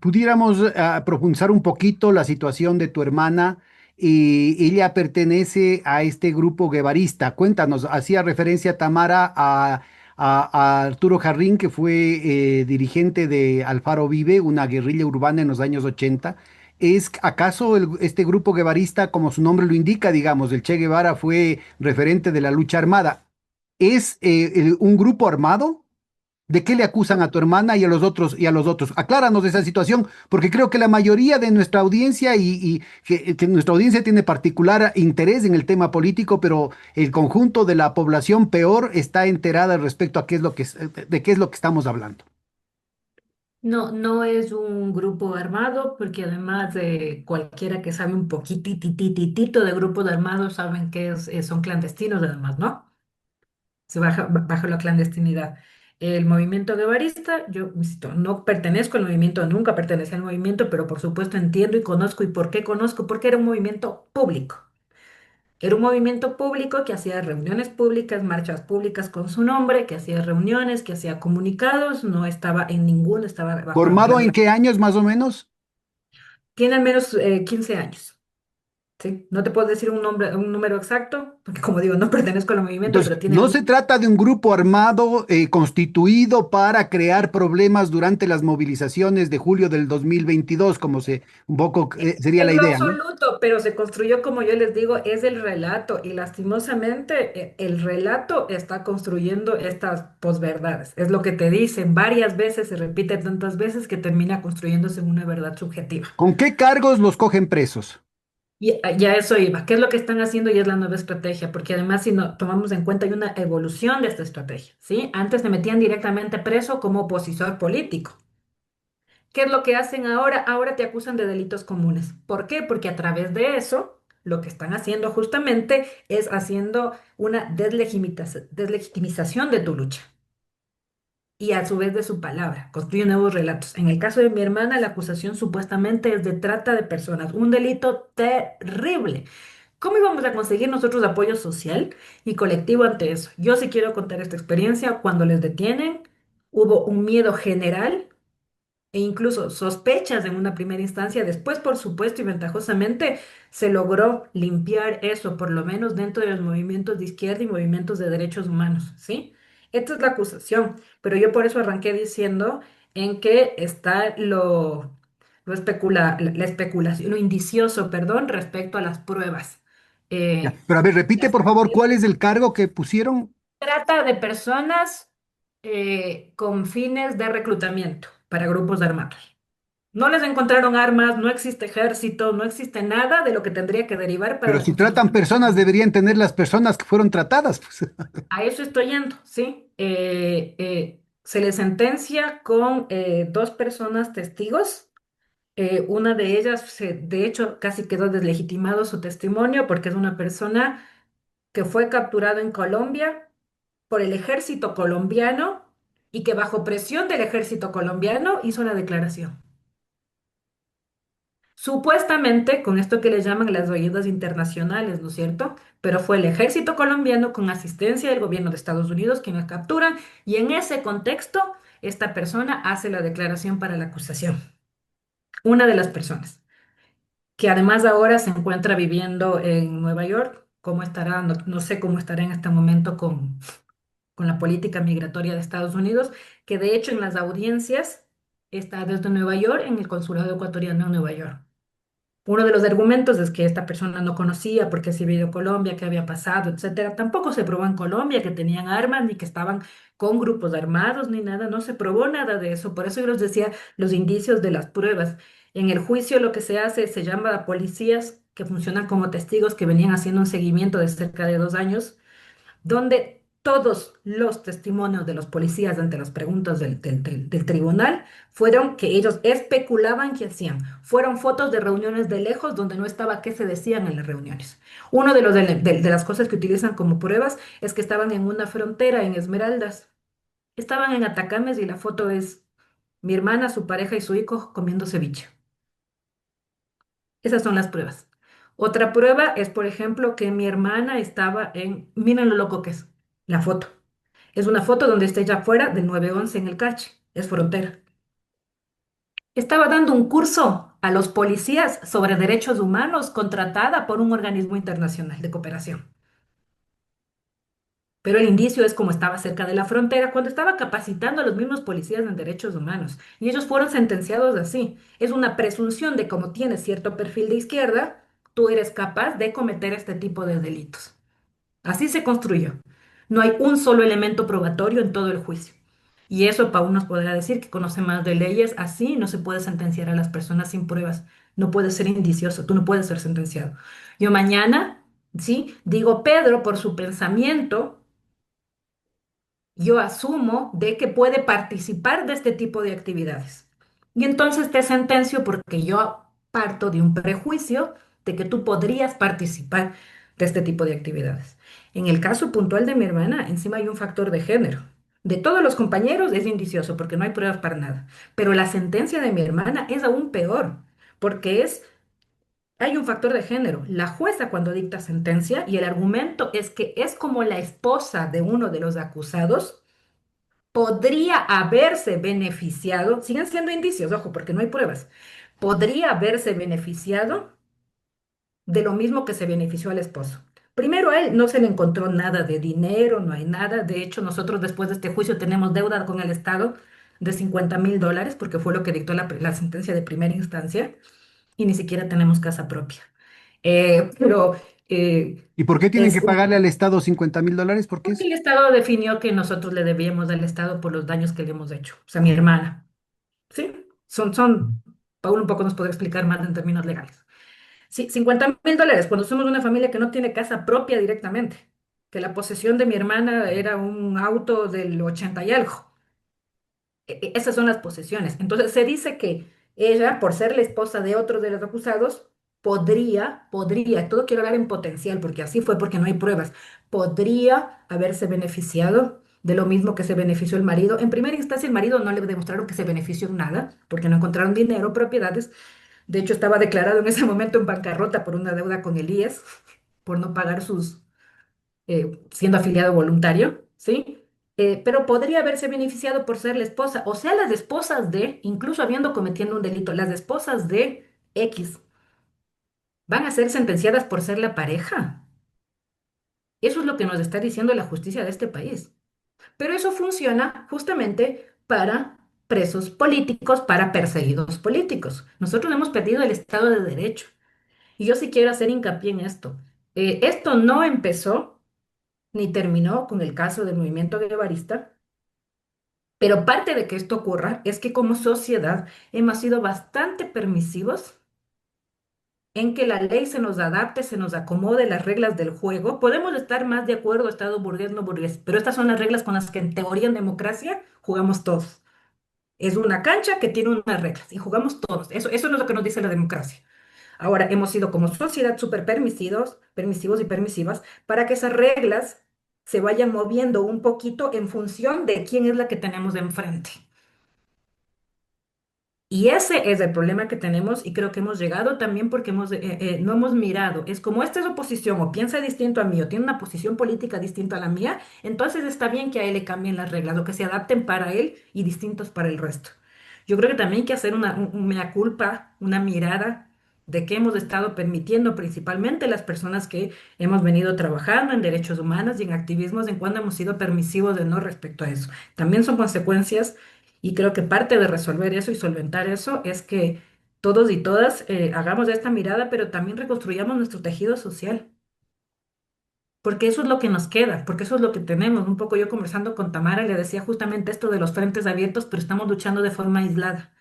pudiéramos profundizar un poquito la situación de tu hermana. Ella pertenece a este grupo guevarista. Cuéntanos, hacía referencia Tamara a Arturo Jarrín, que fue dirigente de Alfaro Vive, una guerrilla urbana en los años 80. ¿Es acaso este grupo guevarista, como su nombre lo indica, digamos, el Che Guevara fue referente de la lucha armada? ¿Es un grupo armado? ¿De qué le acusan a tu hermana y a los otros y a los otros? Acláranos esa situación, porque creo que la mayoría de nuestra audiencia y que nuestra audiencia tiene particular interés en el tema político, pero el conjunto de la población peor está enterada respecto a qué es lo que de qué es lo que estamos hablando. No, no es un grupo armado, porque además de cualquiera que sabe un poquitititito de grupos armados saben que son clandestinos además, ¿no? Se baja bajo la clandestinidad. El movimiento guevarista, yo insisto, no pertenezco al movimiento, nunca pertenecí al movimiento, pero por supuesto entiendo y conozco. ¿Y por qué conozco? Porque era un movimiento público. Era un movimiento público que hacía reuniones públicas, marchas públicas con su nombre, que hacía reuniones, que hacía comunicados, no estaba en ninguno, estaba bajo ¿Formado en la... qué años más o menos? Tiene al menos 15 años, ¿sí? No te puedo decir un nombre, un número exacto, porque como digo, no pertenezco al movimiento, Entonces, pero tiene no se trata de un grupo armado constituido para crear problemas durante las movilizaciones de julio del 2022, como se un poco sería la en lo idea, ¿no? absoluto, pero se construyó, como yo les digo, es el relato y lastimosamente el relato está construyendo estas posverdades. Es lo que te dicen varias veces, se repite tantas veces que termina construyéndose en una verdad subjetiva. ¿Con qué cargos los cogen presos? Y ya eso iba. ¿Qué es lo que están haciendo? Y es la nueva estrategia, porque además si no tomamos en cuenta hay una evolución de esta estrategia, ¿sí? Antes te metían directamente preso como opositor político. ¿Qué es lo que hacen ahora? Ahora te acusan de delitos comunes. ¿Por qué? Porque a través de eso, lo que están haciendo justamente es haciendo una deslegitimización de tu lucha y a su vez de su palabra. Construyen nuevos relatos. En el caso de mi hermana, la acusación supuestamente es de trata de personas, un delito terrible. ¿Cómo íbamos a conseguir nosotros apoyo social y colectivo ante eso? Yo sí quiero contar esta experiencia. Cuando les detienen, hubo un miedo general e incluso sospechas en una primera instancia. Después, por supuesto y ventajosamente, se logró limpiar eso, por lo menos dentro de los movimientos de izquierda y movimientos de derechos humanos, ¿sí? Esta es la acusación, pero yo por eso arranqué diciendo en que está la especulación, lo indicioso, perdón, respecto a las pruebas. Ya, Eh, pero a ver, repite las- por favor cuál es el cargo que pusieron. Trata de personas con fines de reclutamiento para grupos armados. No les encontraron armas, no existe ejército, no existe nada de lo que tendría que derivar para Pero la si tratan construcción. personas, deberían tener las personas que fueron tratadas, pues. A eso estoy yendo, ¿sí? Se les sentencia con dos personas testigos. Una de ellas, de hecho, casi quedó deslegitimado su testimonio porque es una persona que fue capturado en Colombia por el ejército colombiano y que bajo presión del ejército colombiano hizo la declaración. Supuestamente con esto que le llaman las ayudas internacionales, ¿no es cierto? Pero fue el ejército colombiano con asistencia del gobierno de Estados Unidos quien la capturan y en ese contexto esta persona hace la declaración para la acusación. Una de las personas, que además ahora se encuentra viviendo en Nueva York. ¿Cómo estará? No, no sé cómo estará en este momento con la política migratoria de Estados Unidos, que de hecho en las audiencias está desde Nueva York en el consulado ecuatoriano en Nueva York. Uno de los argumentos es que esta persona no conocía porque se vivió en Colombia, qué había pasado, etcétera. Tampoco se probó en Colombia que tenían armas, ni que estaban con grupos armados, ni nada. No se probó nada de eso. Por eso yo les decía los indicios de las pruebas. En el juicio lo que se hace, se llama a policías que funcionan como testigos que venían haciendo un seguimiento de cerca de 2 años donde todos los testimonios de los policías ante las preguntas del tribunal fueron que ellos especulaban que hacían. Fueron fotos de reuniones de lejos donde no estaba qué se decían en las reuniones. Uno de las cosas que utilizan como pruebas es que estaban en una frontera en Esmeraldas. Estaban en Atacames y la foto es mi hermana, su pareja y su hijo comiendo ceviche. Esas son las pruebas. Otra prueba es, por ejemplo, que mi hermana estaba miren lo loco que es, la foto. Es una foto donde está ella afuera del 911 en el Cache, es frontera. Estaba dando un curso a los policías sobre derechos humanos contratada por un organismo internacional de cooperación. Pero el indicio es como estaba cerca de la frontera, cuando estaba capacitando a los mismos policías en derechos humanos. Y ellos fueron sentenciados así. Es una presunción de como tienes cierto perfil de izquierda, tú eres capaz de cometer este tipo de delitos. Así se construyó. No hay un solo elemento probatorio en todo el juicio. Y eso Paul nos podrá decir que conoce más de leyes, así no se puede sentenciar a las personas sin pruebas, no puedes ser indicioso, tú no puedes ser sentenciado. Yo mañana, ¿sí? Digo Pedro por su pensamiento, yo asumo de que puede participar de este tipo de actividades. Y entonces te sentencio porque yo parto de un prejuicio de que tú podrías participar de este tipo de actividades. En el caso puntual de mi hermana, encima hay un factor de género. De todos los compañeros es indicioso porque no hay pruebas para nada. Pero la sentencia de mi hermana es aún peor porque hay un factor de género. La jueza cuando dicta sentencia y el argumento es que es como la esposa de uno de los acusados podría haberse beneficiado, siguen siendo indicios, ojo, porque no hay pruebas, podría haberse beneficiado de lo mismo que se benefició al esposo. Primero, a él no se le encontró nada de dinero, no hay nada. De hecho, nosotros después de este juicio tenemos deuda con el Estado de $50,000, porque fue lo que dictó la sentencia de primera instancia, y ni siquiera tenemos casa propia. Pero ¿Y por qué tienen es que pagarle al Estado $50,000? ¿Por qué porque eso? el Estado definió que nosotros le debíamos al Estado por los daños que le hemos hecho. O sea, mi hermana. Sí, Paul un poco nos puede explicar más en términos legales. Sí, $50,000 cuando somos una familia que no tiene casa propia directamente, que la posesión de mi hermana era un auto del 80 y algo. Esas son las posesiones. Entonces se dice que ella, por ser la esposa de otro de los acusados, todo quiero hablar en potencial, porque así fue, porque no hay pruebas, podría haberse beneficiado de lo mismo que se benefició el marido. En primera instancia, el marido no le demostraron que se benefició en nada, porque no encontraron dinero, propiedades. De hecho, estaba declarado en ese momento en bancarrota por una deuda con el IES, por no pagar siendo afiliado voluntario, ¿sí? Pero podría haberse beneficiado por ser la esposa, o sea, las esposas de, incluso habiendo cometido un delito, las esposas de X van a ser sentenciadas por ser la pareja. Eso es lo que nos está diciendo la justicia de este país. Pero eso funciona justamente para presos políticos, para perseguidos políticos. Nosotros hemos perdido el Estado de Derecho. Y yo sí quiero hacer hincapié en esto. Esto no empezó ni terminó con el caso del movimiento guevarista, pero parte de que esto ocurra es que como sociedad hemos sido bastante permisivos en que la ley se nos adapte, se nos acomode las reglas del juego. Podemos estar más de acuerdo, Estado burgués, no burgués, pero estas son las reglas con las que en teoría en democracia jugamos todos. Es una cancha que tiene unas reglas y jugamos todos. Eso es lo que nos dice la democracia. Ahora, hemos sido como sociedad súper permisivos y permisivas para que esas reglas se vayan moviendo un poquito en función de quién es la que tenemos de enfrente. Y ese es el problema que tenemos y creo que hemos llegado también porque no hemos mirado. Es como esta es oposición o piensa distinto a mí o tiene una posición política distinta a la mía, entonces está bien que a él le cambien las reglas o que se adapten para él y distintos para el resto. Yo creo que también hay que hacer un mea culpa, una mirada de qué hemos estado permitiendo principalmente las personas que hemos venido trabajando en derechos humanos y en activismos en cuando hemos sido permisivos de no respecto a eso. También son consecuencias y creo que parte de resolver eso y solventar eso es que todos y todas hagamos esta mirada, pero también reconstruyamos nuestro tejido social, porque eso es lo que nos queda, porque eso es lo que tenemos. Un poco yo conversando con Tamara le decía justamente esto de los frentes abiertos, pero estamos luchando de forma aislada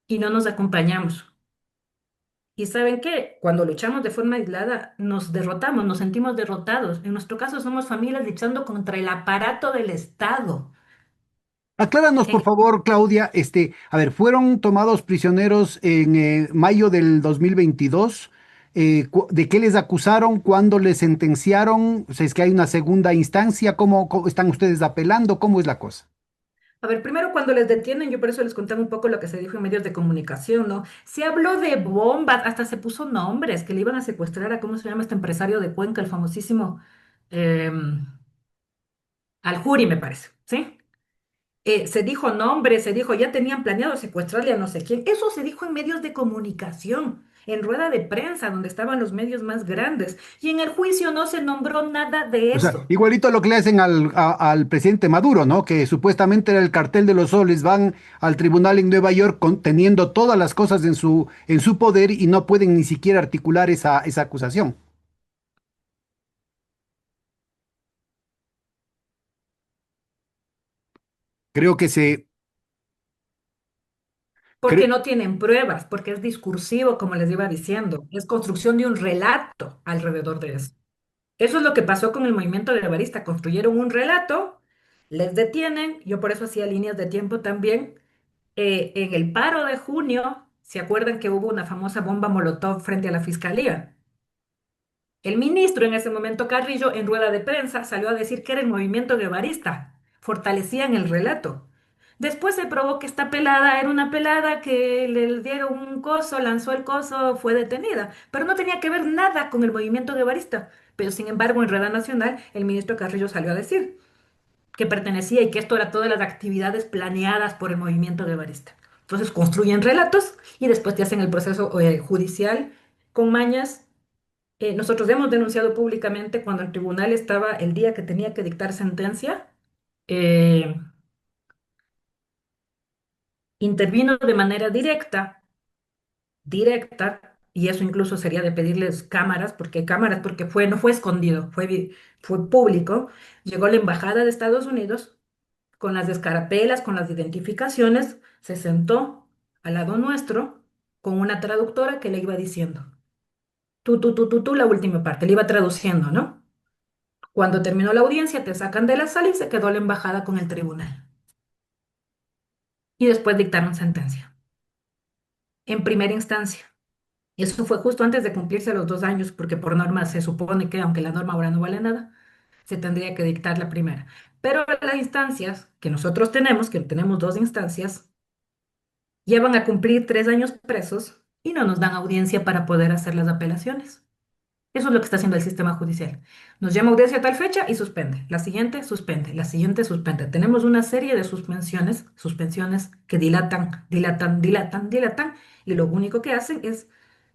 y no nos acompañamos. Y saben qué, cuando luchamos de forma aislada nos derrotamos, nos sentimos derrotados. En nuestro caso somos familias luchando contra el aparato del Estado. Acláranos, por favor, Claudia, a ver, fueron tomados prisioneros en mayo del 2022. ¿De qué les acusaron? ¿Cuándo les sentenciaron? O sea, es que hay una segunda instancia. ¿Cómo están ustedes apelando? ¿Cómo es la cosa? A ver, primero cuando les detienen, yo por eso les contaba un poco lo que se dijo en medios de comunicación, ¿no? Se habló de bombas, hasta se puso nombres que le iban a secuestrar a, ¿cómo se llama este empresario de Cuenca, el famosísimo Aljuri, me parece, ¿sí? Se dijo nombres, se dijo, ya tenían planeado secuestrarle a no sé quién. Eso se dijo en medios de comunicación, en rueda de prensa, donde estaban los medios más grandes. Y en el juicio no se nombró nada de O sea, eso. igualito lo que le hacen al presidente Maduro, ¿no? Que supuestamente era el cartel de los soles, van al tribunal en Nueva York teniendo todas las cosas en su poder y no pueden ni siquiera articular esa acusación. Creo que se, Porque cre- no tienen pruebas, porque es discursivo, como les iba diciendo, es construcción de un relato alrededor de eso. Eso es lo que pasó con el movimiento de Evarista. Construyeron un relato, les detienen, yo por eso hacía líneas de tiempo también. En el paro de junio, ¿se acuerdan que hubo una famosa bomba Molotov frente a la fiscalía? El ministro en ese momento, Carrillo, en rueda de prensa, salió a decir que era el movimiento guevarista. Fortalecían el relato. Después se probó que esta pelada era una pelada que le dieron un coso, lanzó el coso, fue detenida, pero no tenía que ver nada con el movimiento guevarista. Pero sin embargo, en Rueda Nacional, el ministro Carrillo salió a decir que pertenecía y que esto era todas las actividades planeadas por el movimiento guevarista. Entonces construyen relatos y después te hacen el proceso judicial con mañas. Nosotros hemos denunciado públicamente cuando el tribunal estaba el día que tenía que dictar sentencia, eh, intervino de manera directa, y eso incluso sería de pedirles cámaras, porque no fue escondido, fue público. Llegó la embajada de Estados Unidos con las escarapelas, con las identificaciones, se sentó al lado nuestro con una traductora que le iba diciendo, tú, la última parte, le iba traduciendo, ¿no? Cuando terminó la audiencia, te sacan de la sala y se quedó la embajada con el tribunal. Y después dictaron sentencia, en primera instancia. Eso fue justo antes de cumplirse los 2 años, porque por norma se supone que, aunque la norma ahora no vale nada, se tendría que dictar la primera. Pero las instancias que nosotros tenemos, que tenemos dos instancias, llevan a cumplir 3 años presos y no nos dan audiencia para poder hacer las apelaciones. Eso es lo que está haciendo el sistema judicial. Nos llama a audiencia a tal fecha y suspende. La siguiente suspende. La siguiente suspende. Tenemos una serie de suspensiones que dilatan, y lo único que hacen es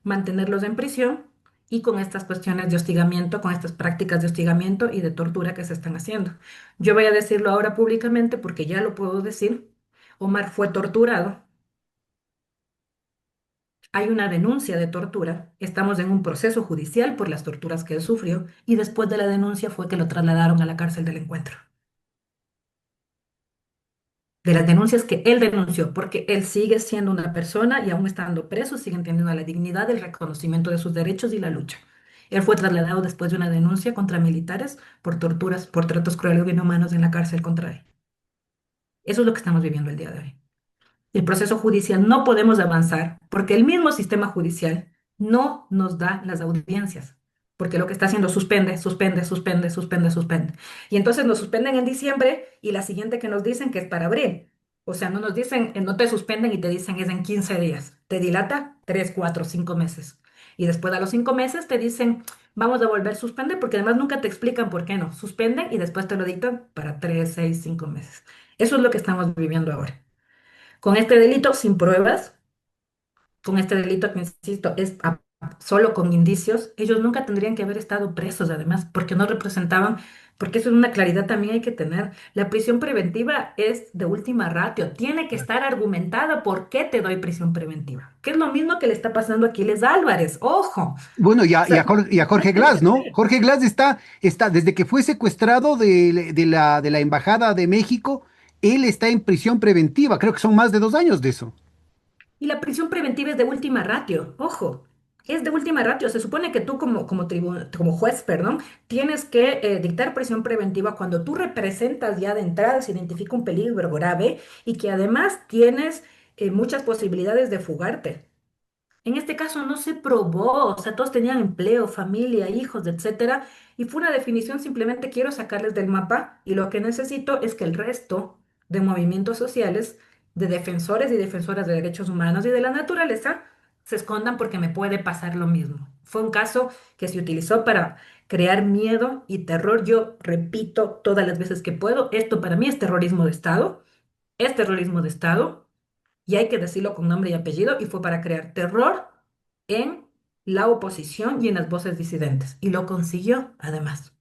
mantenerlos en prisión y con estas cuestiones de hostigamiento, con estas prácticas de hostigamiento y de tortura que se están haciendo. Yo voy a decirlo ahora públicamente porque ya lo puedo decir. Omar fue torturado, hay una denuncia de tortura, estamos en un proceso judicial por las torturas que él sufrió y después de la denuncia fue que lo trasladaron a la cárcel del Encuentro. De las denuncias que él denunció, porque él sigue siendo una persona y aún estando preso, sigue teniendo la dignidad, el reconocimiento de sus derechos y la lucha. Él fue trasladado después de una denuncia contra militares por torturas, por tratos crueles o inhumanos en la cárcel contra él. Eso es lo que estamos viviendo el día de hoy. El proceso judicial no podemos avanzar porque el mismo sistema judicial no nos da las audiencias, porque lo que está haciendo suspende. Y entonces nos suspenden en diciembre y la siguiente que nos dicen que es para abril. O sea, no nos dicen, no te suspenden y te dicen es en 15 días. Te dilata 3, 4, 5 meses. Y después a los 5 meses te dicen, vamos a volver a suspender porque además nunca te explican por qué no. Suspenden y después te lo dictan para 3, 6, 5 meses. Eso es lo que estamos viviendo ahora. Con este delito sin pruebas, con este delito que, insisto, solo con indicios, ellos nunca tendrían que haber estado presos, además, porque no representaban, porque eso es una claridad también hay que tener. La prisión preventiva es de última ratio, tiene que estar argumentada por qué te doy prisión preventiva, que es lo mismo que le está pasando a Aquiles Álvarez, ojo. O bueno, sea, y a Jorge Glass, ¿no? Jorge Glass está, desde que fue secuestrado de la Embajada de México, él está en prisión preventiva. Creo que son más de 2 años de eso. y la prisión preventiva es de última ratio, ojo, es de última ratio. Se supone que tú como juez, perdón, tienes que dictar prisión preventiva cuando tú representas ya de entrada, se identifica un peligro grave y que además tienes muchas posibilidades de fugarte. En este caso no se probó, o sea, todos tenían empleo, familia, hijos, etcétera, y fue una definición simplemente quiero sacarles del mapa y lo que necesito es que el resto de movimientos sociales, de defensores y defensoras de derechos humanos y de la naturaleza, se escondan porque me puede pasar lo mismo. Fue un caso que se utilizó para crear miedo y terror. Yo repito todas las veces que puedo, esto para mí es terrorismo de Estado y hay que decirlo con nombre y apellido, y fue para crear terror en la oposición y en las voces disidentes. Y lo consiguió, además.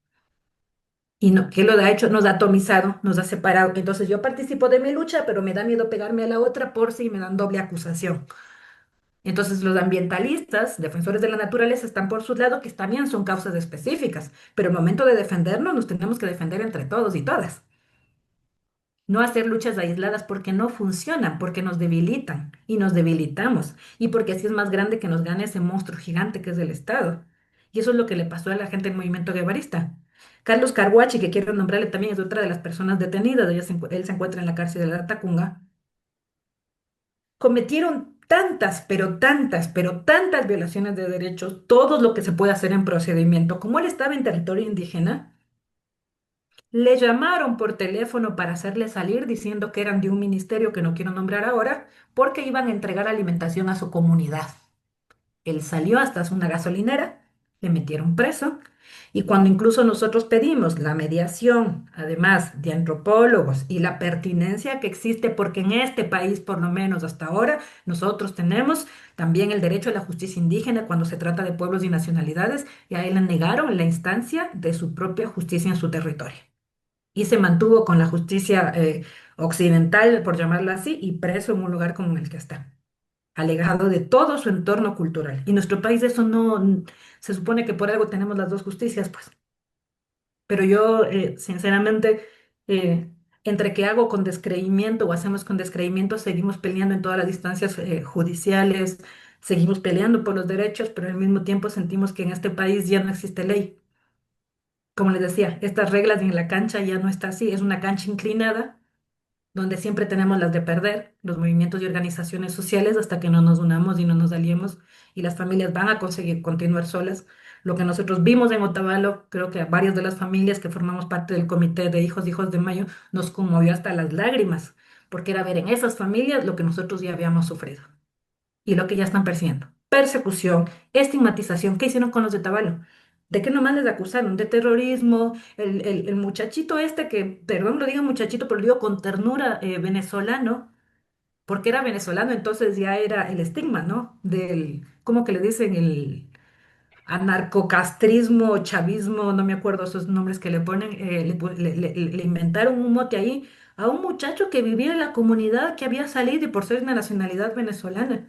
Y no, ¿qué lo ha hecho? Nos ha atomizado, nos ha separado. Entonces yo participo de mi lucha, pero me da miedo pegarme a la otra por si me dan doble acusación. Entonces los ambientalistas, defensores de la naturaleza, están por su lado, que también son causas específicas, pero el momento de defendernos nos tenemos que defender entre todos y todas. no hacer luchas aisladas porque no funcionan, porque nos debilitan y nos debilitamos y porque así es más grande que nos gane ese monstruo gigante que es el Estado. Y eso es lo que le pasó a la gente del movimiento guevarista. Carlos Carhuachi, que quiero nombrarle también, es otra de las personas detenidas. Él se encuentra en la cárcel de la Tacunga. Cometieron tantas, pero tantas violaciones de derechos, todo lo que se puede hacer en procedimiento. Como él estaba en territorio indígena, le llamaron por teléfono para hacerle salir diciendo que eran de un ministerio que no quiero nombrar ahora, porque iban a entregar alimentación a su comunidad. Él salió hasta una gasolinera, le metieron preso y cuando incluso nosotros pedimos la mediación, además de antropólogos y la pertinencia que existe, porque en este país, por lo menos hasta ahora, nosotros tenemos también el derecho a la justicia indígena cuando se trata de pueblos y nacionalidades, y a él le negaron la instancia de su propia justicia en su territorio. Y se mantuvo con la justicia occidental, por llamarlo así, y preso en un lugar como el que está alegado de todo su entorno cultural. Y nuestro país eso no, se supone que por algo tenemos las dos justicias, pues. Pero yo, sinceramente, eh, entre que hago con descreimiento o hacemos con descreimiento, seguimos peleando en todas las instancias judiciales, seguimos peleando por los derechos, pero al mismo tiempo sentimos que en este país ya no existe ley. Como les decía, estas reglas en la cancha ya no está así, es una cancha inclinada donde siempre tenemos las de perder, los movimientos y organizaciones sociales, hasta que no nos unamos y no nos aliemos, y las familias van a conseguir continuar solas. Lo que nosotros vimos en Otavalo, creo que a varias de las familias que formamos parte del comité de hijos de Mayo, nos conmovió hasta las lágrimas, porque era ver en esas familias lo que nosotros ya habíamos sufrido y lo que ya están persiguiendo. Persecución, estigmatización. ¿Qué hicieron con los de Tabalo? ¿De qué nomás les acusaron? De terrorismo. El muchachito este, que, perdón, lo digo muchachito, pero lo digo con ternura, venezolano, porque era venezolano, entonces ya era el estigma, ¿no? Del, ¿cómo que le dicen? El anarcocastrismo, chavismo, no me acuerdo esos nombres que le ponen, le inventaron un mote ahí a un muchacho que vivía en la comunidad que había salido y por ser de una nacionalidad venezolana.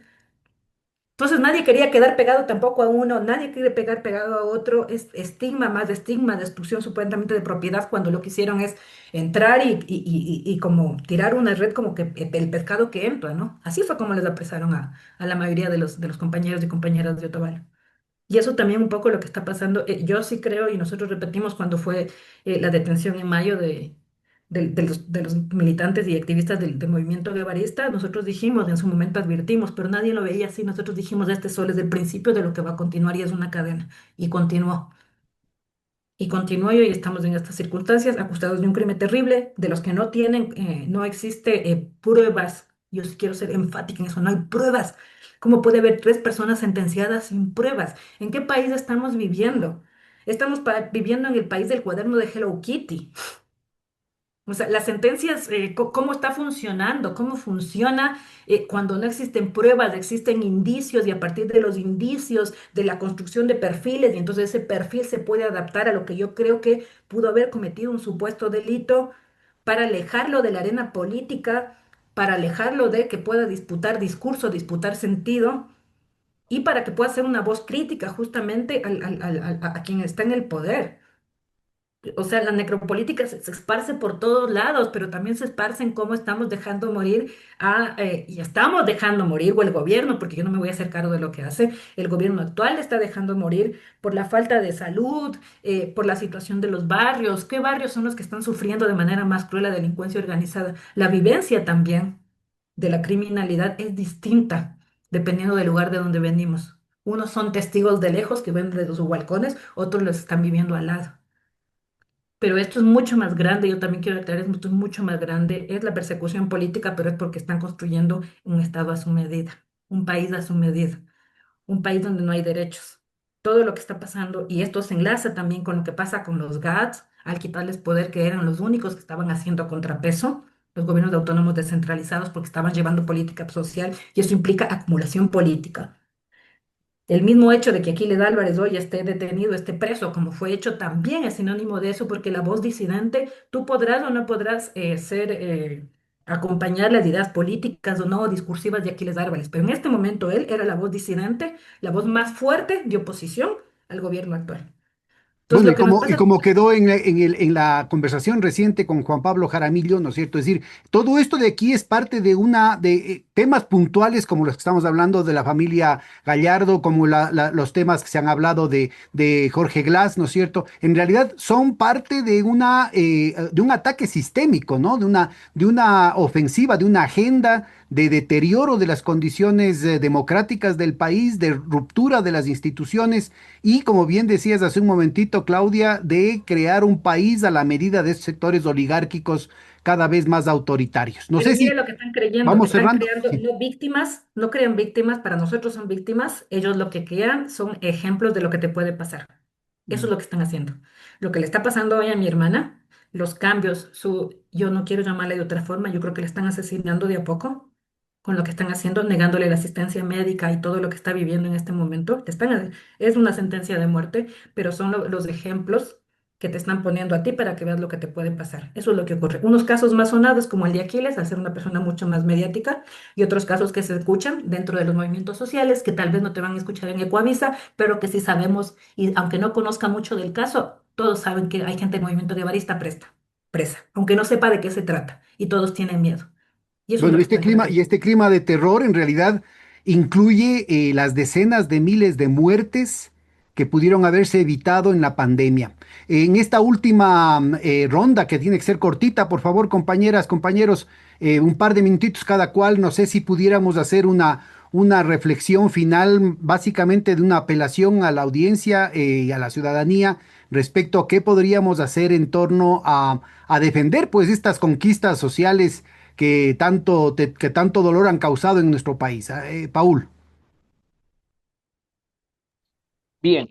Entonces nadie quería quedar pegado tampoco a uno, nadie quiere pegar pegado a otro, es estigma, más de estigma, destrucción supuestamente de propiedad, cuando lo que hicieron es entrar y como tirar una red como que el pescado que entra, ¿no? Así fue como les apresaron a la mayoría de los compañeros y compañeras de Otavalo. Y eso también un poco lo que está pasando. Yo sí creo, y nosotros repetimos cuando fue la detención en mayo de los militantes y activistas del movimiento guevarista, nosotros dijimos, en su momento advertimos, pero nadie lo veía así. Nosotros dijimos, este solo es el principio de lo que va a continuar y es una cadena. Y continuó. Y continuó y hoy estamos en estas circunstancias, acusados de un crimen terrible, de los que no tienen, no existe pruebas. Yo sí quiero ser enfática en eso, no hay pruebas. ¿Cómo puede haber 3 personas sentenciadas sin pruebas? ¿En qué país estamos viviendo? Estamos viviendo en el país del cuaderno de Hello Kitty. O sea, las sentencias, ¿cómo está funcionando? ¿Cómo funciona cuando no existen pruebas, existen indicios y a partir de los indicios de la construcción de perfiles y entonces ese perfil se puede adaptar a lo que yo creo que pudo haber cometido un supuesto delito para alejarlo de la arena política, para alejarlo de que pueda disputar discurso, disputar sentido y para que pueda ser una voz crítica justamente a quien está en el poder? O sea, la necropolítica se esparce por todos lados, pero también se esparce en cómo estamos dejando morir y estamos dejando morir, o el gobierno, porque yo no me voy a hacer cargo de lo que hace, el gobierno actual está dejando morir por la falta de salud, por la situación de los barrios. ¿Qué barrios son los que están sufriendo de manera más cruel la delincuencia organizada? La vivencia también de la criminalidad es distinta, dependiendo del lugar de donde venimos. Unos son testigos de lejos que ven desde sus balcones, otros los están viviendo al lado. Pero esto es mucho más grande, yo también quiero aclarar, esto es mucho más grande, es la persecución política, pero es porque están construyendo un Estado a su medida, un país a su medida, un país donde no hay derechos. Todo lo que está pasando, y esto se enlaza también con lo que pasa con los GATS, al quitarles poder, que eran los únicos que estaban haciendo contrapeso, los gobiernos autónomos descentralizados, porque estaban llevando política social, y eso implica acumulación política. El mismo hecho de que Aquiles Álvarez hoy esté detenido, esté preso, como fue hecho, también es sinónimo de eso, porque la voz disidente, tú podrás o no podrás acompañar las ideas políticas o no discursivas de Aquiles Álvarez, pero en este momento él era la voz disidente, la voz más fuerte de oposición al gobierno actual. Entonces, Bueno, lo que nos y pasa. como quedó en la conversación reciente con Juan Pablo Jaramillo, ¿no es cierto? Es decir, todo esto de aquí es parte de temas puntuales como los que estamos hablando de la familia Gallardo, como los temas que se han hablado de Jorge Glass, ¿no es cierto? En realidad son parte de un ataque sistémico, ¿no? De una ofensiva, de una agenda de deterioro de las condiciones democráticas del país, de ruptura de las instituciones y, como bien decías hace un momentito, Claudia, de crear un país a la medida de estos sectores oligárquicos cada vez más autoritarios. No Pero sé mire si lo que están creyendo, vamos están cerrando. creando Sí. no víctimas, no crean víctimas, para nosotros son víctimas, ellos lo que crean son ejemplos de lo que te puede pasar. Eso es lo que están haciendo. Lo que le está pasando hoy a mi hermana, los cambios, yo no quiero llamarle de otra forma, yo creo que le están asesinando de a poco con lo que están haciendo, negándole la asistencia médica y todo lo que está viviendo en este momento. Es una sentencia de muerte, pero son los ejemplos que te están poniendo a ti para que veas lo que te puede pasar. Eso es lo que ocurre. Unos casos más sonados, como el de Aquiles, al ser una persona mucho más mediática, y otros casos que se escuchan dentro de los movimientos sociales, que tal vez no te van a escuchar en Ecuavisa, pero que sí sabemos, y aunque no conozca mucho del caso, todos saben que hay gente del movimiento de Barista presa, aunque no sepa de qué se trata, y todos tienen miedo. Y eso es lo Bueno, que están creando. este clima de terror en realidad incluye las decenas de miles de muertes que pudieron haberse evitado en la pandemia. En esta última ronda, que tiene que ser cortita, por favor, compañeras, compañeros, un par de minutitos cada cual, no sé si pudiéramos hacer una reflexión final, básicamente de una apelación a la audiencia y a la ciudadanía respecto a qué podríamos hacer en torno a defender pues estas conquistas sociales que tanto dolor han causado en nuestro país. Paul. Bien,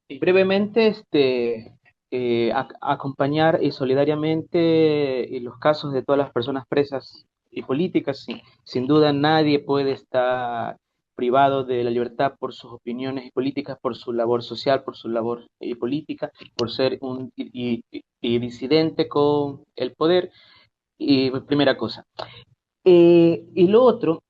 y brevemente, acompañar y solidariamente los casos de todas las personas presas y políticas. Sin duda, nadie puede estar privado de la libertad por sus opiniones políticas, por su labor social, por su labor política, por ser un y disidente con el poder. Y primera cosa. Y lo otro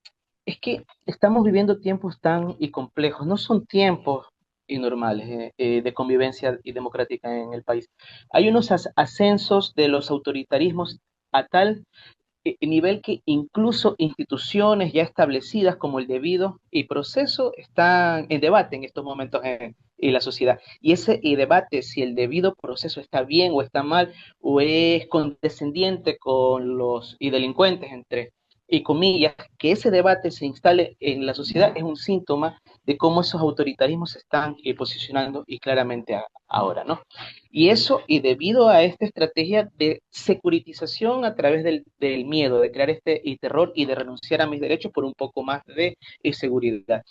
es que estamos viviendo tiempos tan y complejos, no son tiempos y normales de convivencia y democrática en el país. Hay unos ascensos de los autoritarismos a tal nivel que incluso instituciones ya establecidas como el debido y proceso están en debate en estos momentos en la sociedad. Y ese debate, si el debido proceso está bien o está mal, o es condescendiente con los y delincuentes, entre y comillas, que ese debate se instale en la sociedad es un síntoma de cómo esos autoritarismos se están posicionando y claramente ahora, ¿no? Y eso, y debido a esta estrategia de securitización a través del miedo, de crear este y terror y de renunciar a mis derechos por un poco más de seguridad.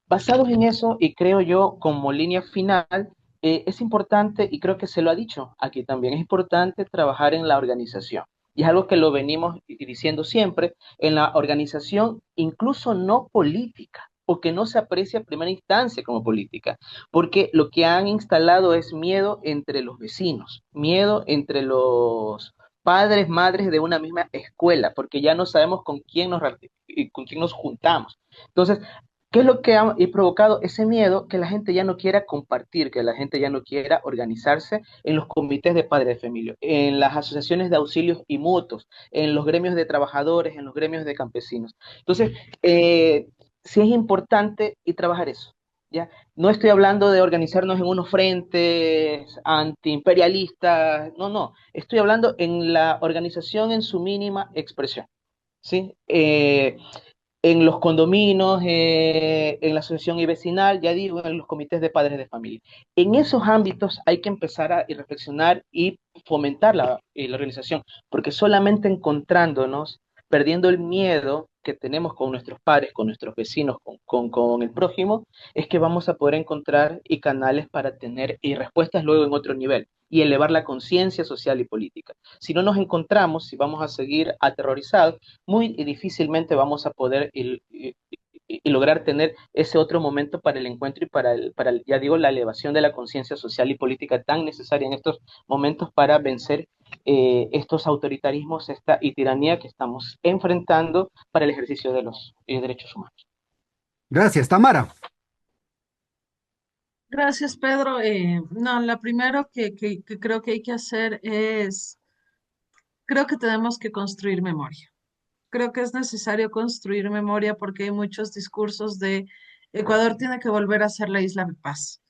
Basados en eso, y creo yo como línea final, es importante, y creo que se lo ha dicho aquí también, es importante trabajar en la organización. Y es algo que lo venimos diciendo siempre, en la organización incluso no política, o que no se aprecia a primera instancia como política, porque lo que han instalado es miedo entre los vecinos, miedo entre los padres, madres de una misma escuela, porque ya no sabemos con quién nos juntamos. Entonces, ¿qué es lo que ha provocado ese miedo? Que la gente ya no quiera compartir, que la gente ya no quiera organizarse en los comités de padres de familia, en las asociaciones de auxilios y mutuos, en los gremios de trabajadores, en los gremios de campesinos. Entonces, sí es importante y trabajar eso. ¿Ya? No estoy hablando de organizarnos en unos frentes antiimperialistas, no, no, estoy hablando en la organización en su mínima expresión. ¿Sí? En los condominios, en la asociación y vecinal, ya digo, en los comités de padres de familia. En esos ámbitos hay que empezar a reflexionar y fomentar la organización, porque solamente encontrándonos, perdiendo el miedo que tenemos con nuestros padres, con nuestros vecinos, con el prójimo, es que vamos a poder encontrar y canales para tener y respuestas luego en otro nivel y elevar la conciencia social y política. Si no nos encontramos, si vamos a seguir aterrorizados, muy difícilmente vamos a poder y lograr tener ese otro momento para el encuentro y ya digo, la elevación de la conciencia social y política tan necesaria en estos momentos para vencer estos autoritarismos y tiranía que estamos enfrentando para el ejercicio de los derechos humanos. Gracias, Tamara. Gracias, Pedro. No, lo primero que creo que hay que hacer es, creo que tenemos que construir memoria. Creo que es necesario construir memoria porque hay muchos discursos de Ecuador tiene que volver a ser la isla de paz,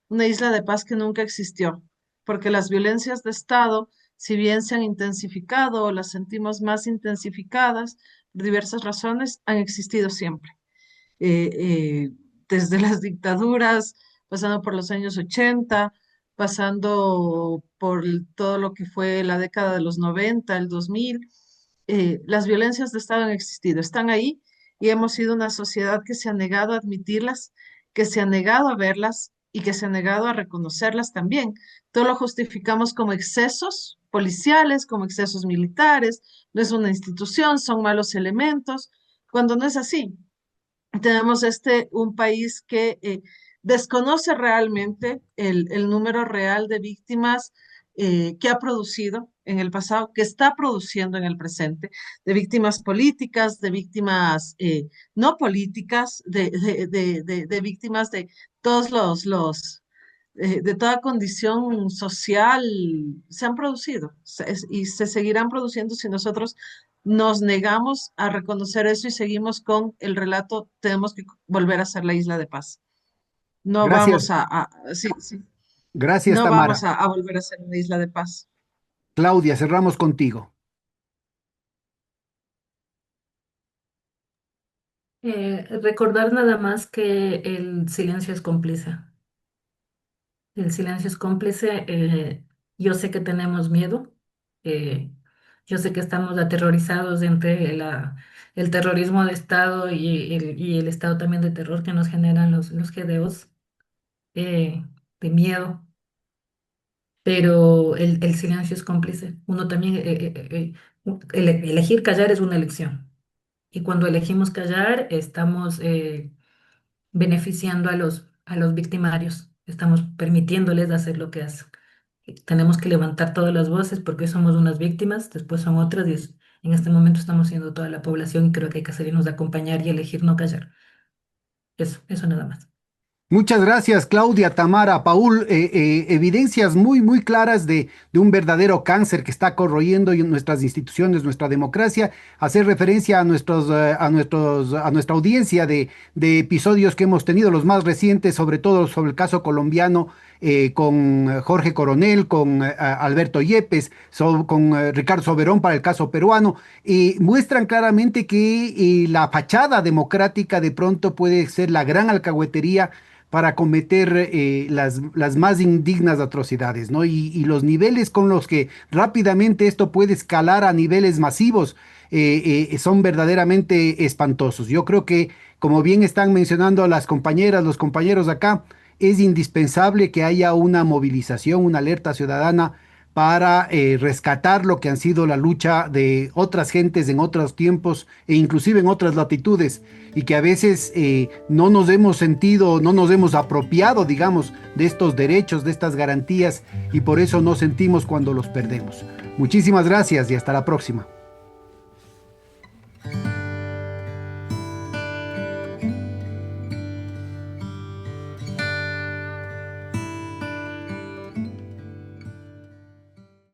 una isla de paz que nunca existió, porque las violencias de Estado, si bien se han intensificado o las sentimos más intensificadas, por diversas razones, han existido siempre. eh, eh, Desde las dictaduras, pasando por los años 80, pasando por todo lo que fue la década de los 90, el 2000, las violencias de Estado han existido, están ahí y hemos sido una sociedad que se ha negado a admitirlas, que se ha negado a verlas y que se ha negado a reconocerlas también. Todo lo justificamos como excesos policiales, como excesos militares, no es una institución, son malos elementos, cuando no es así. Tenemos un país que desconoce realmente el número real de víctimas que ha producido en el pasado, que está produciendo en el presente, de víctimas políticas, de víctimas no políticas, de víctimas de todos de toda condición social, se han producido y se seguirán produciendo si nosotros nos negamos a reconocer eso y seguimos con el relato, tenemos que volver a ser la isla de paz. No Gracias, vamos sí, sí, gracias no vamos Tamara. a volver a ser una isla de paz. Claudia, cerramos contigo. Recordar nada más que el silencio es cómplice. El silencio es cómplice. Yo sé que tenemos miedo. eh, yo sé que estamos aterrorizados entre el terrorismo de Estado y el estado también de terror que nos generan los GDOs, de miedo. Pero el silencio es cómplice. Uno también, elegir callar es una elección. Y cuando elegimos callar, estamos beneficiando a los victimarios, estamos permitiéndoles hacer lo que hacen. Tenemos que levantar todas las voces porque hoy somos unas víctimas, después son otras en este momento estamos siendo toda la población y creo que hay que salirnos de acompañar y elegir no callar. Eso nada más. Muchas gracias, Claudia, Tamara, Paul. Evidencias muy, muy claras de un verdadero cáncer que está corroyendo en nuestras instituciones, nuestra democracia. Hacer referencia a a nuestra audiencia de episodios que hemos tenido, los más recientes, sobre todo sobre el caso colombiano, con Jorge Coronel, con Alberto Yepes, con Ricardo Soberón para el caso peruano, muestran claramente que la fachada democrática de pronto puede ser la gran alcahuetería para cometer las más indignas atrocidades, ¿no? Y los niveles con los que rápidamente esto puede escalar a niveles masivos son verdaderamente espantosos. Yo creo que, como bien están mencionando las compañeras, los compañeros acá, es indispensable que haya una movilización, una alerta ciudadana para rescatar lo que han sido la lucha de otras gentes en otros tiempos e inclusive en otras latitudes y que a veces no nos hemos sentido, no nos hemos apropiado, digamos, de estos derechos, de estas garantías y por eso no sentimos cuando los perdemos. Muchísimas gracias y hasta la próxima.